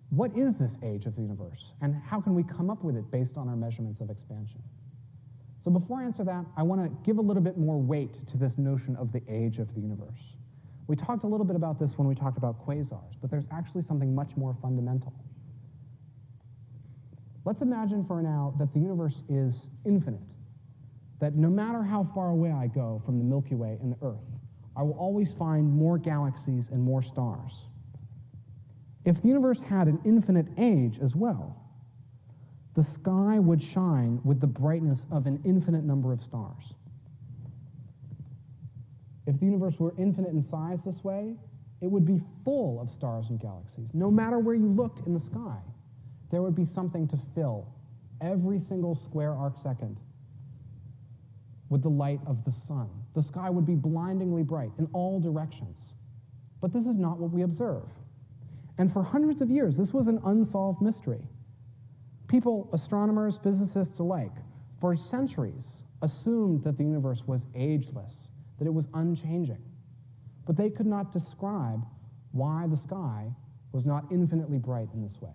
what is this age of the universe? And how can we come up with it based on our measurements of expansion? So before I answer that, I want to give a little bit more weight to this notion of the age of the universe. We talked a little bit about this when we talked about quasars, but there's actually something much more fundamental. Let's imagine for now that the universe is infinite, that no matter how far away I go from the Milky Way and the Earth, I will always find more galaxies and more stars. If the universe had an infinite age as well, the sky would shine with the brightness of an infinite number of stars. If the universe were infinite in size this way, it would be full of stars and galaxies. No matter where you looked in the sky, there would be something to fill every single square arc second with the light of the sun. The sky would be blindingly bright in all directions. But this is not what we observe. And for hundreds of years, this was an unsolved mystery. People, astronomers, physicists alike, for centuries assumed that the universe was ageless, that it was unchanging. But they could not describe why the sky was not infinitely bright in this way.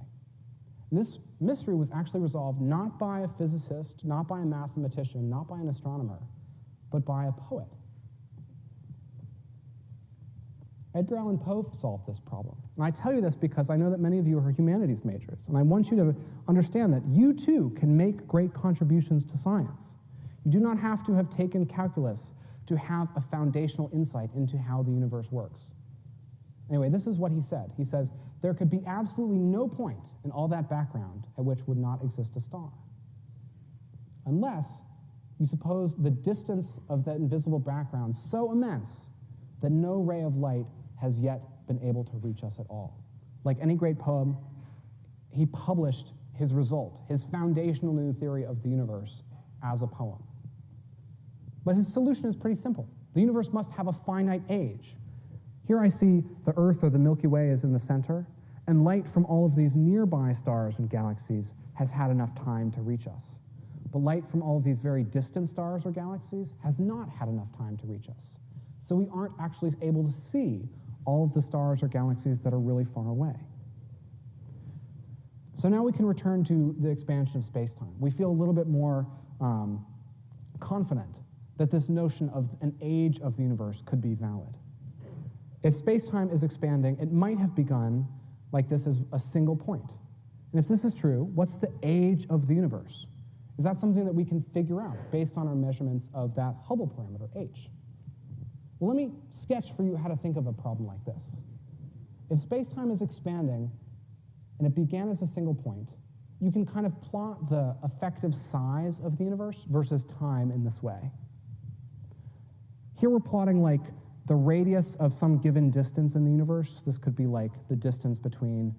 And this mystery was actually resolved not by a physicist, not by a mathematician, not by an astronomer, but by a poet. Edgar Allan Poe solved this problem. And I tell you this because I know that many of you are humanities majors, and I want you to understand that you too can make great contributions to science. You do not have to have taken calculus to have a foundational insight into how the universe works. Anyway, this is what he said. He says, there could be absolutely no point in all that background at which would not exist a star. Unless you suppose the distance of that invisible background so immense that no ray of light has yet been able to reach us at all. Like any great poem, he published his result, his foundational new theory of the universe, as a poem. But his solution is pretty simple. The universe must have a finite age. Here I see the Earth, or the Milky Way, is in the center, and light from all of these nearby stars and galaxies has had enough time to reach us. But light from all of these very distant stars or galaxies has not had enough time to reach us. So we aren't actually able to see all of the stars or galaxies that are really far away. So now we can return to the expansion of space-time. We feel a little bit more confident that this notion of an age of the universe could be valid. If space-time is expanding, it might have begun like this as a single point. And if this is true, what's the age of the universe? Is that something that we can figure out based on our measurements of that Hubble parameter, h? Well, let me sketch for you how to think of a problem like this. If space-time is expanding, and it began as a single point, you can kind of plot the effective size of the universe versus time in this way. Here we're plotting like the radius of some given distance in the universe. This could be like the distance between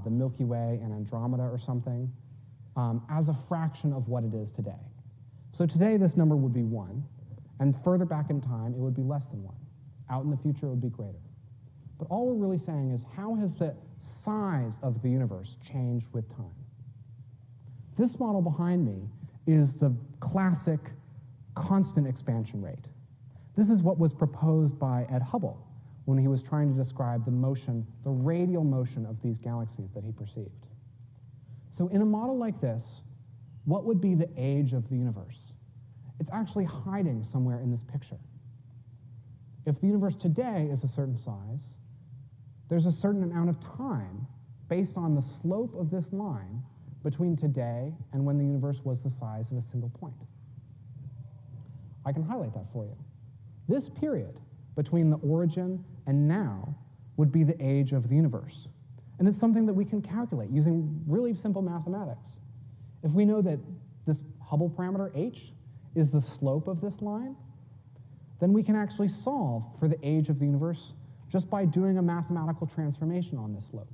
the Milky Way and Andromeda or something, as a fraction of what it is today. So today this number would be 1, and further back in time it would be less than 1. Out in the future it would be greater. But all we're really saying is, how has the size of the universe changed with time? This model behind me is the classic constant expansion rate. This is what was proposed by Ed Hubble when he was trying to describe the motion, the radial motion of these galaxies that he perceived. So in a model like this, what would be the age of the universe? It's actually hiding somewhere in this picture. If the universe today is a certain size, there's a certain amount of time based on the slope of this line between today and when the universe was the size of a single point. I can highlight that for you. This period between the origin and now would be the age of the universe. And it's something that we can calculate using really simple mathematics. If we know that this Hubble parameter, h, is the slope of this line, then we can actually solve for the age of the universe just by doing a mathematical transformation on this slope.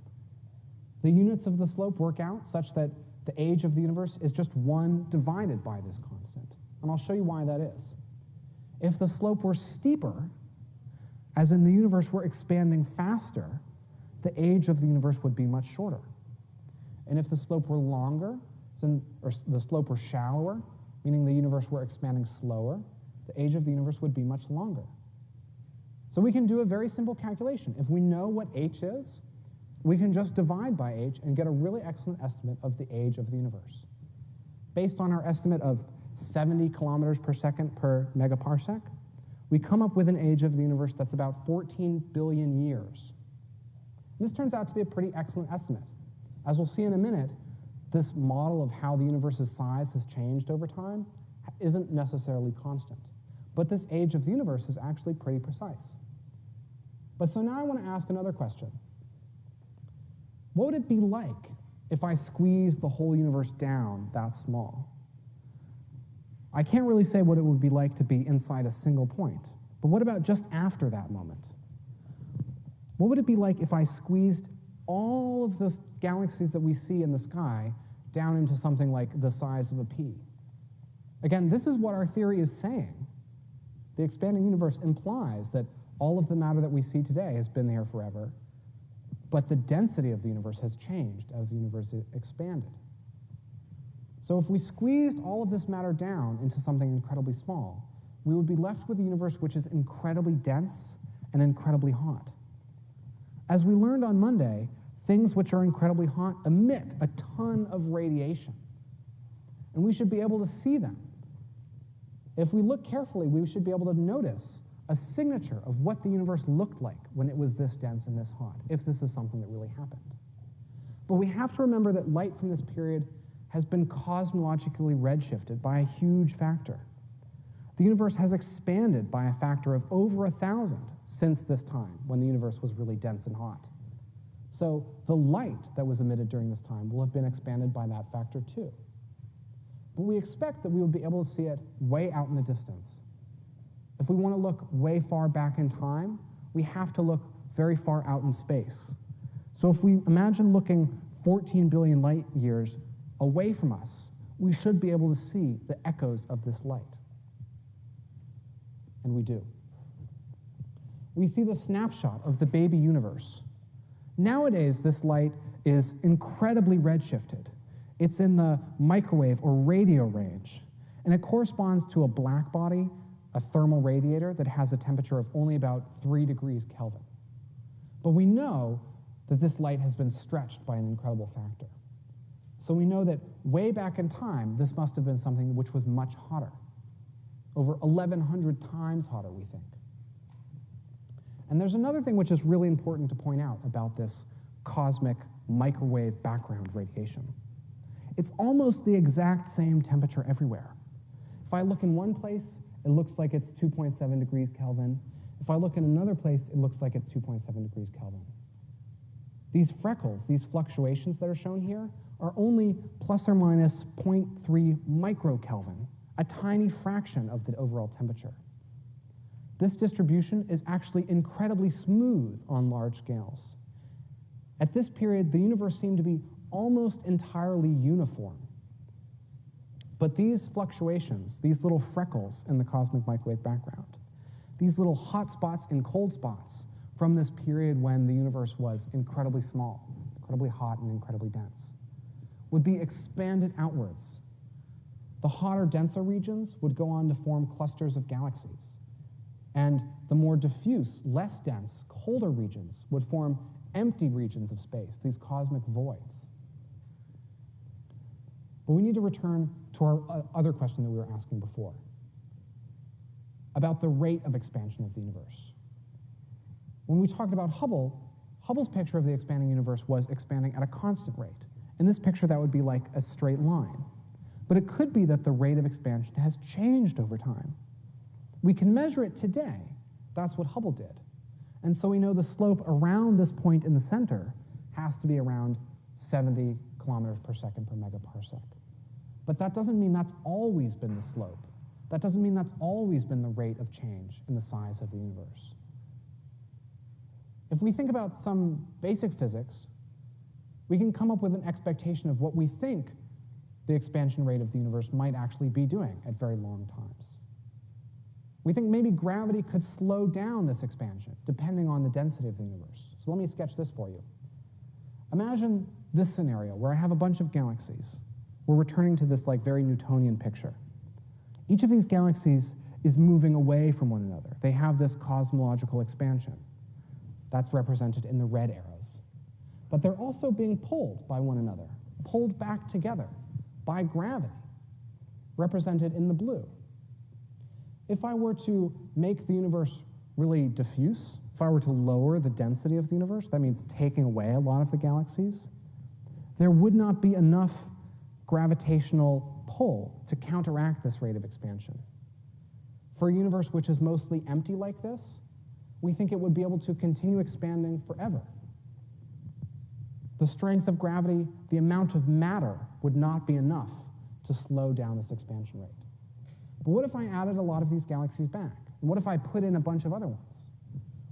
The units of the slope work out such that the age of the universe is just 1 divided by this constant. And I'll show you why that is. If the slope were steeper, as in the universe were expanding faster, the age of the universe would be much shorter. And if the slope were longer, or the slope were shallower, meaning the universe were expanding slower, the age of the universe would be much longer. So we can do a very simple calculation. If we know what h is, we can just divide by h and get a really excellent estimate of the age of the universe. Based on our estimate of 70 kilometers per second per megaparsec, we come up with an age of the universe that's about 14 billion years. And this turns out to be a pretty excellent estimate. As we'll see in a minute, this model of how the universe's size has changed over time isn't necessarily constant. But this age of the universe is actually pretty precise. But so now I want to ask another question. What would it be like if I squeezed the whole universe down that small? I can't really say what it would be like to be inside a single point, but what about just after that moment? What would it be like if I squeezed all of the galaxies that we see in the sky down into something like the size of a pea? Again, this is what our theory is saying. The expanding universe implies that all of the matter that we see today has been there forever, but the density of the universe has changed as the universe expanded. So if we squeezed all of this matter down into something incredibly small, we would be left with a universe which is incredibly dense and incredibly hot. As we learned on Monday, Things which are incredibly hot emit a ton of radiation, and we should be able to see them. If we look carefully, we should be able to notice a signature of what the universe looked like when it was this dense and this hot, if this is something that really happened. But we have to remember that light from this period has been cosmologically redshifted by a huge factor. The universe has expanded by a factor of over 1,000 since this time, when the universe was really dense and hot. So the light that was emitted during this time will have been expanded by that factor too. But we expect that we will be able to see it way out in the distance. If we want to look way far back in time, we have to look very far out in space. So if we imagine looking 14 billion light years away from us, we should be able to see the echoes of this light. And we do. We see the snapshot of the baby universe. Nowadays, this light is incredibly redshifted. It's in the microwave or radio range, and it corresponds to a black body, a thermal radiator that has a temperature of only about 3 degrees Kelvin. But we know that this light has been stretched by an incredible factor. So we know that way back in time, this must have been something which was much hotter, over 1,100 times hotter, we think. And there's another thing which is really important to point out about this cosmic microwave background radiation. It's almost the exact same temperature everywhere. If I look in one place, it looks like it's 2.7 degrees Kelvin. If I look in another place, it looks like it's 2.7 degrees Kelvin. These freckles, these fluctuations that are shown here, are only plus or minus 0.3 microkelvin, a tiny fraction of the overall temperature. This distribution is actually incredibly smooth on large scales. At this period, the universe seemed to be almost entirely uniform. But these fluctuations, these little freckles in the cosmic microwave background, these little hot spots and cold spots from this period when the universe was incredibly small, incredibly hot, and incredibly dense, would be expanded outwards. The hotter, denser regions would go on to form clusters of galaxies. And the more diffuse, less dense, colder regions would form empty regions of space, these cosmic voids. But we need to return to our other question that we were asking before, about the rate of expansion of the universe. When we talked about Hubble, Hubble's picture of the expanding universe was expanding at a constant rate. In this picture, that would be like a straight line. But it could be that the rate of expansion has changed over time. We can measure it today. That's what Hubble did. And so we know the slope around this point in the center has to be around 70 kilometers per second per megaparsec. But that doesn't mean that's always been the slope. That doesn't mean that's always been the rate of change in the size of the universe. If we think about some basic physics, we can come up with an expectation of what we think the expansion rate of the universe might actually be doing at very long times. We think maybe gravity could slow down this expansion, depending on the density of the universe. So let me sketch this for you. Imagine this scenario where I have a bunch of galaxies. We're returning to this like very Newtonian picture. Each of these galaxies is moving away from one another. They have this cosmological expansion. That's represented in the red arrows. But they're also being pulled by one another, pulled back together by gravity, represented in the blue. If I were to make the universe really diffuse, if I were to lower the density of the universe, that means taking away a lot of the galaxies, there would not be enough gravitational pull to counteract this rate of expansion. For a universe which is mostly empty like this, we think it would be able to continue expanding forever. The strength of gravity, the amount of matter, would not be enough to slow down this expansion rate. But what if I added a lot of these galaxies back? And what if I put in a bunch of other ones?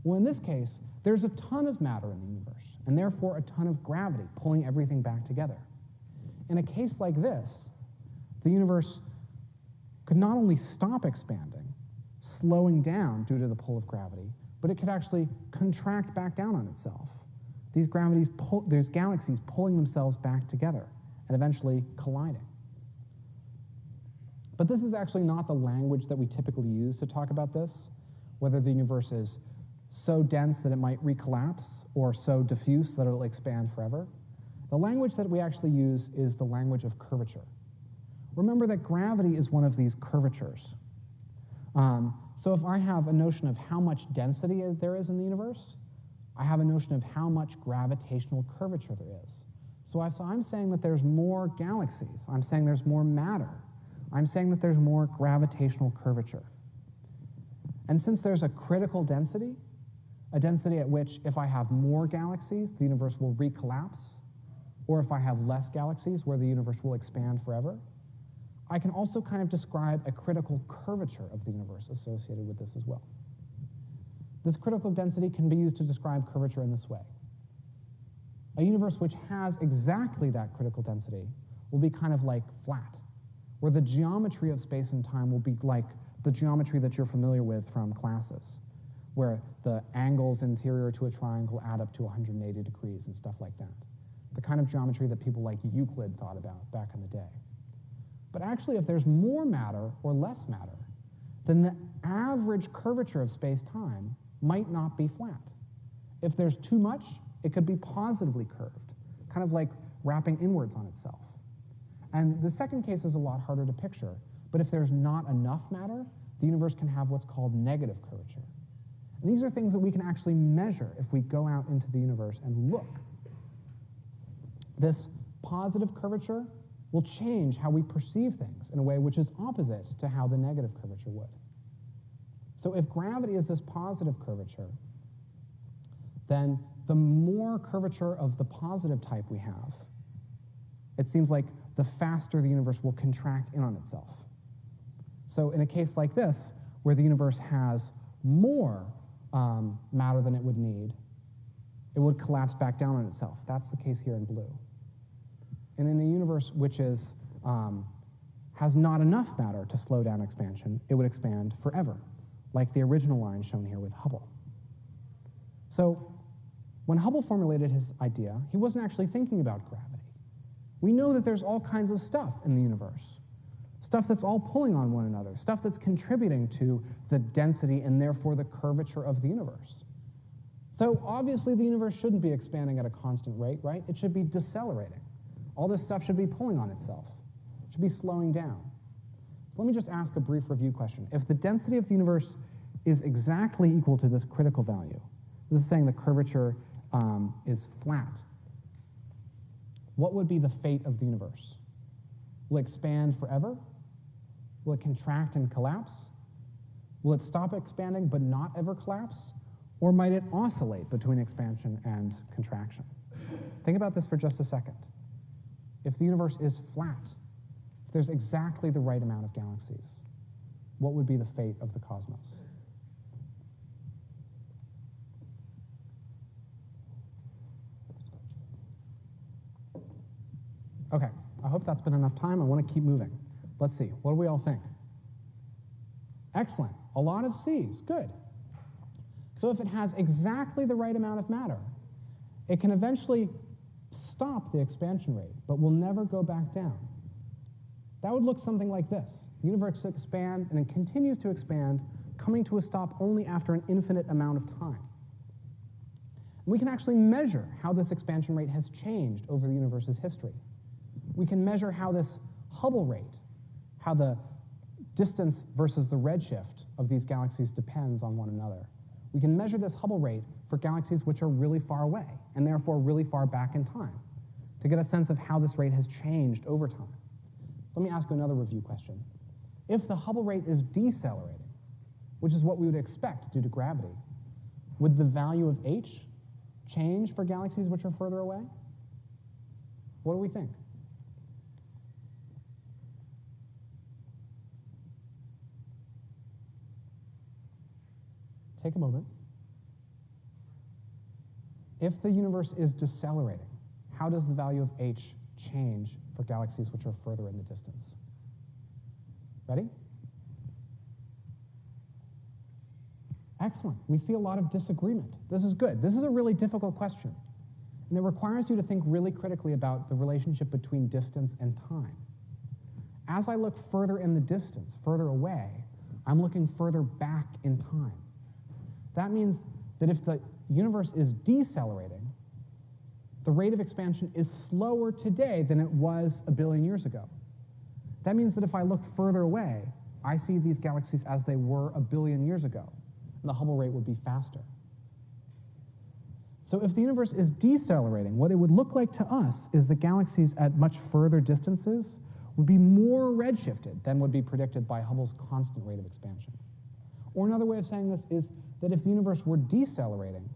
Well, in this case, there's a ton of matter in the universe, and therefore a ton of gravity pulling everything back together. In a case like this, the universe could not only stop expanding, slowing down due to the pull of gravity, but it could actually contract back down on itself. These galaxies pulling themselves back together and eventually colliding. But this is actually not the language that we typically use to talk about this, whether the universe is so dense that it might recollapse, or so diffuse that it'll expand forever. The language that we actually use is the language of curvature. Remember that gravity is one of these curvatures. So if I have a notion of how much density there is in the universe, I have a notion of how much gravitational curvature there is. So I'm saying that there's more galaxies. I'm saying there's more matter. I'm saying that there's more gravitational curvature. And since there's a critical density, a density at which if I have more galaxies, the universe will recollapse, or if I have less galaxies where the universe will expand forever, I can also kind of describe a critical curvature of the universe associated with this as well. This critical density can be used to describe curvature in this way. A universe which has exactly that critical density will be kind of like flat, where the geometry of space and time will be like the geometry that you're familiar with from classes, where the angles interior to a triangle add up to 180 degrees and stuff like that. The kind of geometry that people like Euclid thought about back in the day. But actually, if there's more matter or less matter, then the average curvature of space-time might not be flat. If there's too much, it could be positively curved, kind of like wrapping inwards on itself. And the second case is a lot harder to picture, but if there's not enough matter, the universe can have what's called negative curvature. And these are things that we can actually measure if we go out into the universe and look. This positive curvature will change how we perceive things in a way which is opposite to how the negative curvature would. So if gravity is this positive curvature, then the more curvature of the positive type we have, it seems like the faster the universe will contract in on itself. So in a case like this, where the universe has more matter than it would need, it would collapse back down on itself. That's the case here in blue. And in a universe which is, has not enough matter to slow down expansion, it would expand forever, like the original line shown here with Hubble. So when Hubble formulated his idea, he wasn't actually thinking about gravity. We know that there's all kinds of stuff in the universe, stuff that's all pulling on one another, stuff that's contributing to the density and therefore the curvature of the universe. So obviously the universe shouldn't be expanding at a constant rate, right? It should be decelerating. All this stuff should be pulling on itself. It should be slowing down. So let me just ask a brief review question. If the density of the universe is exactly equal to this critical value, this is saying the curvature is flat, what would be the fate of the universe? Will it expand forever? Will it contract and collapse? Will it stop expanding but not ever collapse? Or might it oscillate between expansion and contraction? Think about this for just a second. If the universe is flat, if there's exactly the right amount of galaxies, what would be the fate of the cosmos? Okay, I hope that's been enough time. I want to keep moving. Let's see, what do we all think? Excellent, a lot of C's, good. So if it has exactly the right amount of matter, it can eventually stop the expansion rate, but will never go back down. That would look something like this. The universe expands, and it continues to expand, coming to a stop only after an infinite amount of time. And we can actually measure how this expansion rate has changed over the universe's history. We can measure how this Hubble rate, how the distance versus the redshift of these galaxies depends on one another. We can measure this Hubble rate for galaxies which are really far away, and therefore really far back in time, to get a sense of how this rate has changed over time. Let me ask you another review question. If the Hubble rate is decelerating, which is what we would expect due to gravity, would the value of h change for galaxies which are further away? What do we think? Take a moment. If the universe is decelerating, how does the value of h change for galaxies which are further in the distance? Ready? Excellent. We see a lot of disagreement. This is good. This is a really difficult question, and it requires you to think really critically about the relationship between distance and time. As I look further in the distance, further away, I'm looking further back in time. That means that if the universe is decelerating, the rate of expansion is slower today than it was a billion years ago. That means that if I look further away, I see these galaxies as they were a billion years ago, and the Hubble rate would be faster. So if the universe is decelerating, what it would look like to us is that galaxies at much further distances would be more redshifted than would be predicted by Hubble's constant rate of expansion. Or another way of saying this is that if the universe were decelerating,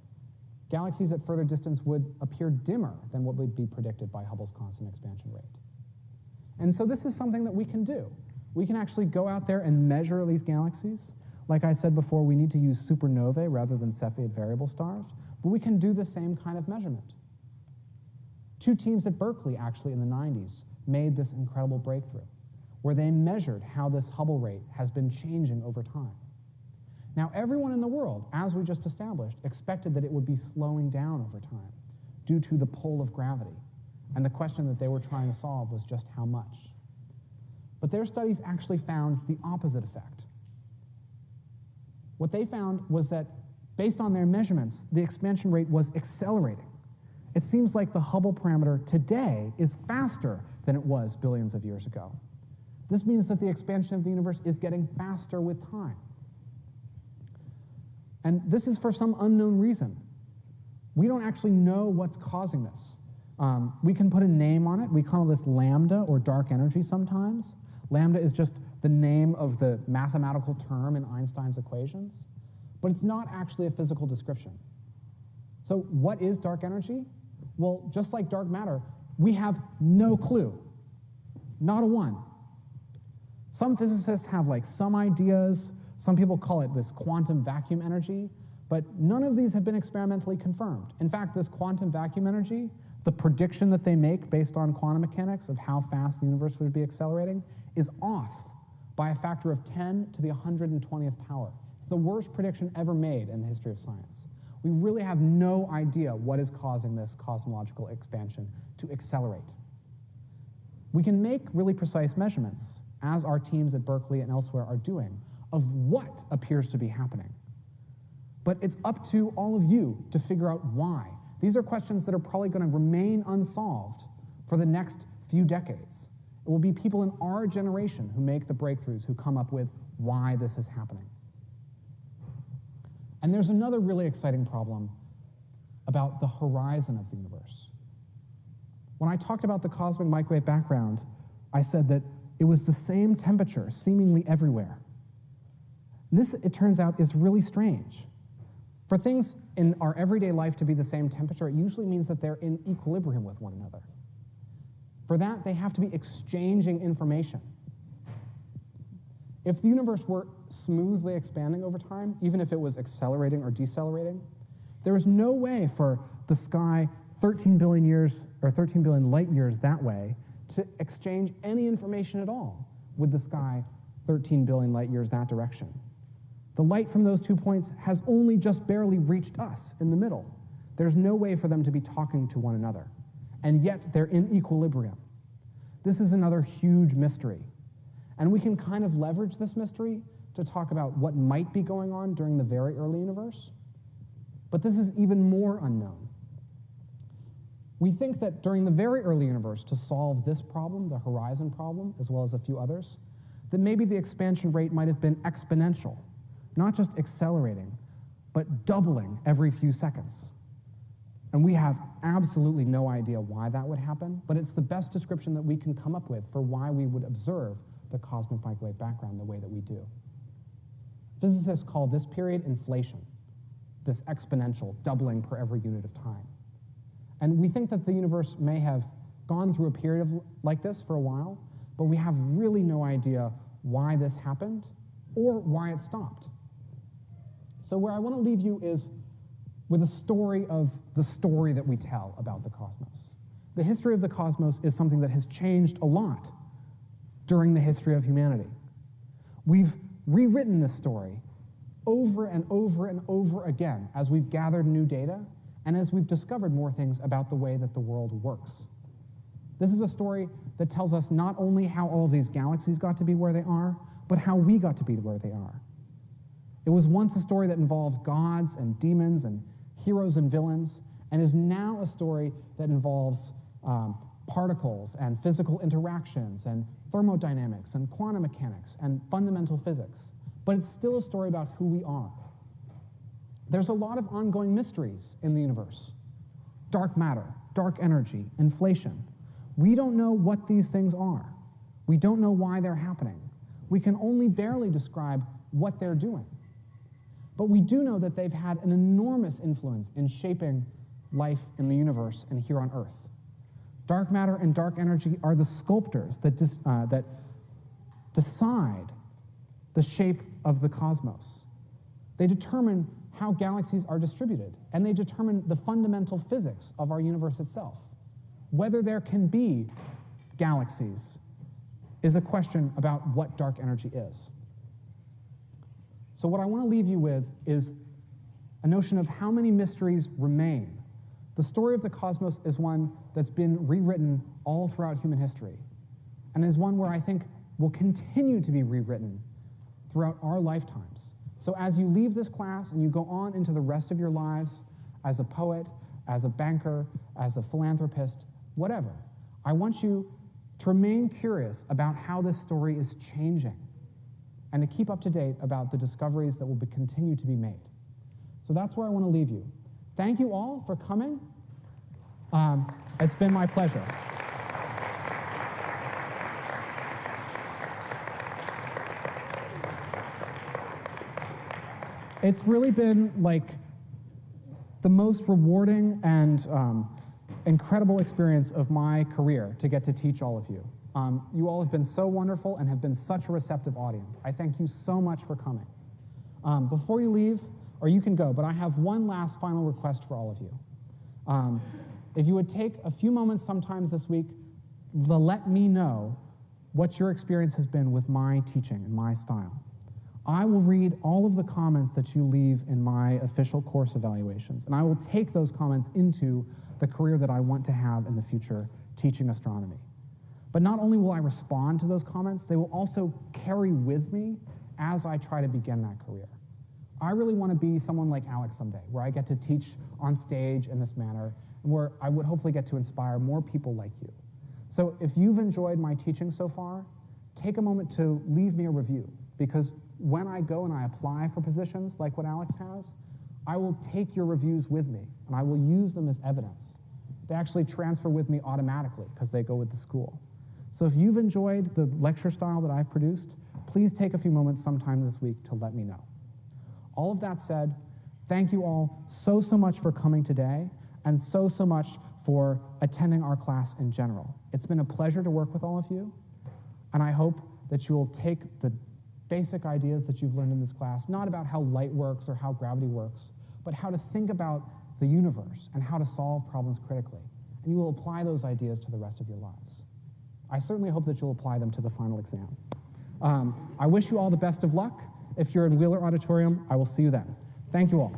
galaxies at further distance would appear dimmer than what would be predicted by Hubble's constant expansion rate. And so this is something that we can do. We can actually go out there and measure these galaxies. Like I said before, we need to use supernovae rather than Cepheid variable stars, but we can do the same kind of measurement. Two teams at Berkeley, actually, in the 90s, made this incredible breakthrough, where they measured how this Hubble rate has been changing over time. Now, everyone in the world, as we just established, expected that it would be slowing down over time due to the pull of gravity. And the question that they were trying to solve was just how much. But their studies actually found the opposite effect. What they found was that, based on their measurements, the expansion rate was accelerating. It seems like the Hubble parameter today is faster than it was billions of years ago. This means that the expansion of the universe is getting faster with time. And this is for some unknown reason. We don't actually know what's causing this. We can put a name on it. We call this lambda, or dark energy sometimes. Lambda is just the name of the mathematical term in Einstein's equations, but it's not actually a physical description. So what is dark energy? Well, just like dark matter, we have no clue, not a one. Some physicists have some ideas. Some people call it this quantum vacuum energy, but none of these have been experimentally confirmed. In fact, this quantum vacuum energy, the prediction that they make based on quantum mechanics of how fast the universe would be accelerating, is off by a factor of 10 to the 120th power. It's the worst prediction ever made in the history of science. We really have no idea what is causing this cosmological expansion to accelerate. We can make really precise measurements, as our teams at Berkeley and elsewhere are doing, of what appears to be happening. But it's up to all of you to figure out why. These are questions that are probably going to remain unsolved for the next few decades. It will be people in our generation who make the breakthroughs, who come up with why this is happening. And there's another really exciting problem about the horizon of the universe. When I talked about the cosmic microwave background, I said that it was the same temperature seemingly everywhere. This, it turns out, is really strange. For things in our everyday life to be the same temperature, it usually means that they're in equilibrium with one another. For that, they have to be exchanging information. If the universe were smoothly expanding over time, even if it was accelerating or decelerating, there is no way for the sky 13 billion years or 13 billion light years that way to exchange any information at all with the sky 13 billion light years that direction. The light from those 2 points has only just barely reached us in the middle. There's no way for them to be talking to one another, and yet they're in equilibrium. This is another huge mystery, and we can kind of leverage this mystery to talk about what might be going on during the very early universe, but this is even more unknown. We think that during the very early universe, to solve this problem, the horizon problem, as well as a few others, that maybe the expansion rate might have been exponential, not just accelerating, but doubling every few seconds. And we have absolutely no idea why that would happen, but it's the best description that we can come up with for why we would observe the cosmic microwave background the way that we do. Physicists call this period inflation, this exponential doubling per every unit of time. And we think that the universe may have gone through a period like this for a while, but we have really no idea why this happened or why it stopped. So where I want to leave you is with a story of the story that we tell about the cosmos. The history of the cosmos is something that has changed a lot during the history of humanity. We've rewritten this story over and over and over again as we've gathered new data and as we've discovered more things about the way that the world works. This is a story that tells us not only how all of these galaxies got to be where they are, but how we got to be where they are. It was once a story that involved gods and demons and heroes and villains, and is now a story that involves particles and physical interactions and thermodynamics and quantum mechanics and fundamental physics. But it's still a story about who we are. There's a lot of ongoing mysteries in the universe. Dark matter, dark energy, inflation. We don't know what these things are. We don't know why they're happening. We can only barely describe what they're doing. But we do know that they've had an enormous influence in shaping life in the universe and here on Earth. Dark matter and dark energy are the sculptors that decide the shape of the cosmos. They determine how galaxies are distributed, and they determine the fundamental physics of our universe itself. Whether there can be galaxies is a question about what dark energy is. So what I want to leave you with is a notion of how many mysteries remain. The story of the cosmos is one that's been rewritten all throughout human history, and is one where I think will continue to be rewritten throughout our lifetimes. So as you leave this class and you go on into the rest of your lives as a poet, as a banker, as a philanthropist, whatever, I want you to remain curious about how this story is changing and to keep up to date about the discoveries that will continue to be made. So that's where I want to leave you. Thank you all for coming. It's been my pleasure. It's really been like the most rewarding and incredible experience of my career to get to teach all of you. You all have been so wonderful and have been such a receptive audience. I thank you so much for coming. Before you leave, or you can go, but I have one last final request for all of you. If you would take a few moments sometimes this week to let me know what your experience has been with my teaching and my style. I will read all of the comments that you leave in my official course evaluations, and I will take those comments into the career that I want to have in the future, teaching astronomy. But not only will I respond to those comments, they will also carry with me as I try to begin that career. I really want to be someone like Alex someday, where I get to teach on stage in this manner, and where I would hopefully get to inspire more people like you. So if you've enjoyed my teaching so far, take a moment to leave me a review, because when I go and I apply for positions like what Alex has, I will take your reviews with me, and I will use them as evidence. They actually transfer with me automatically, because they go with the school. So if you've enjoyed the lecture style that I've produced, please take a few moments sometime this week to let me know. All of that said, thank you all so much for coming today, and so much for attending our class in general. It's been a pleasure to work with all of you, and I hope that you will take the basic ideas that you've learned in this class, not about how light works or how gravity works, but how to think about the universe and how to solve problems critically. And you will apply those ideas to the rest of your lives. I certainly hope that you'll apply them to the final exam. I wish you all the best of luck. If you're in Wheeler Auditorium, I will see you then. Thank you all.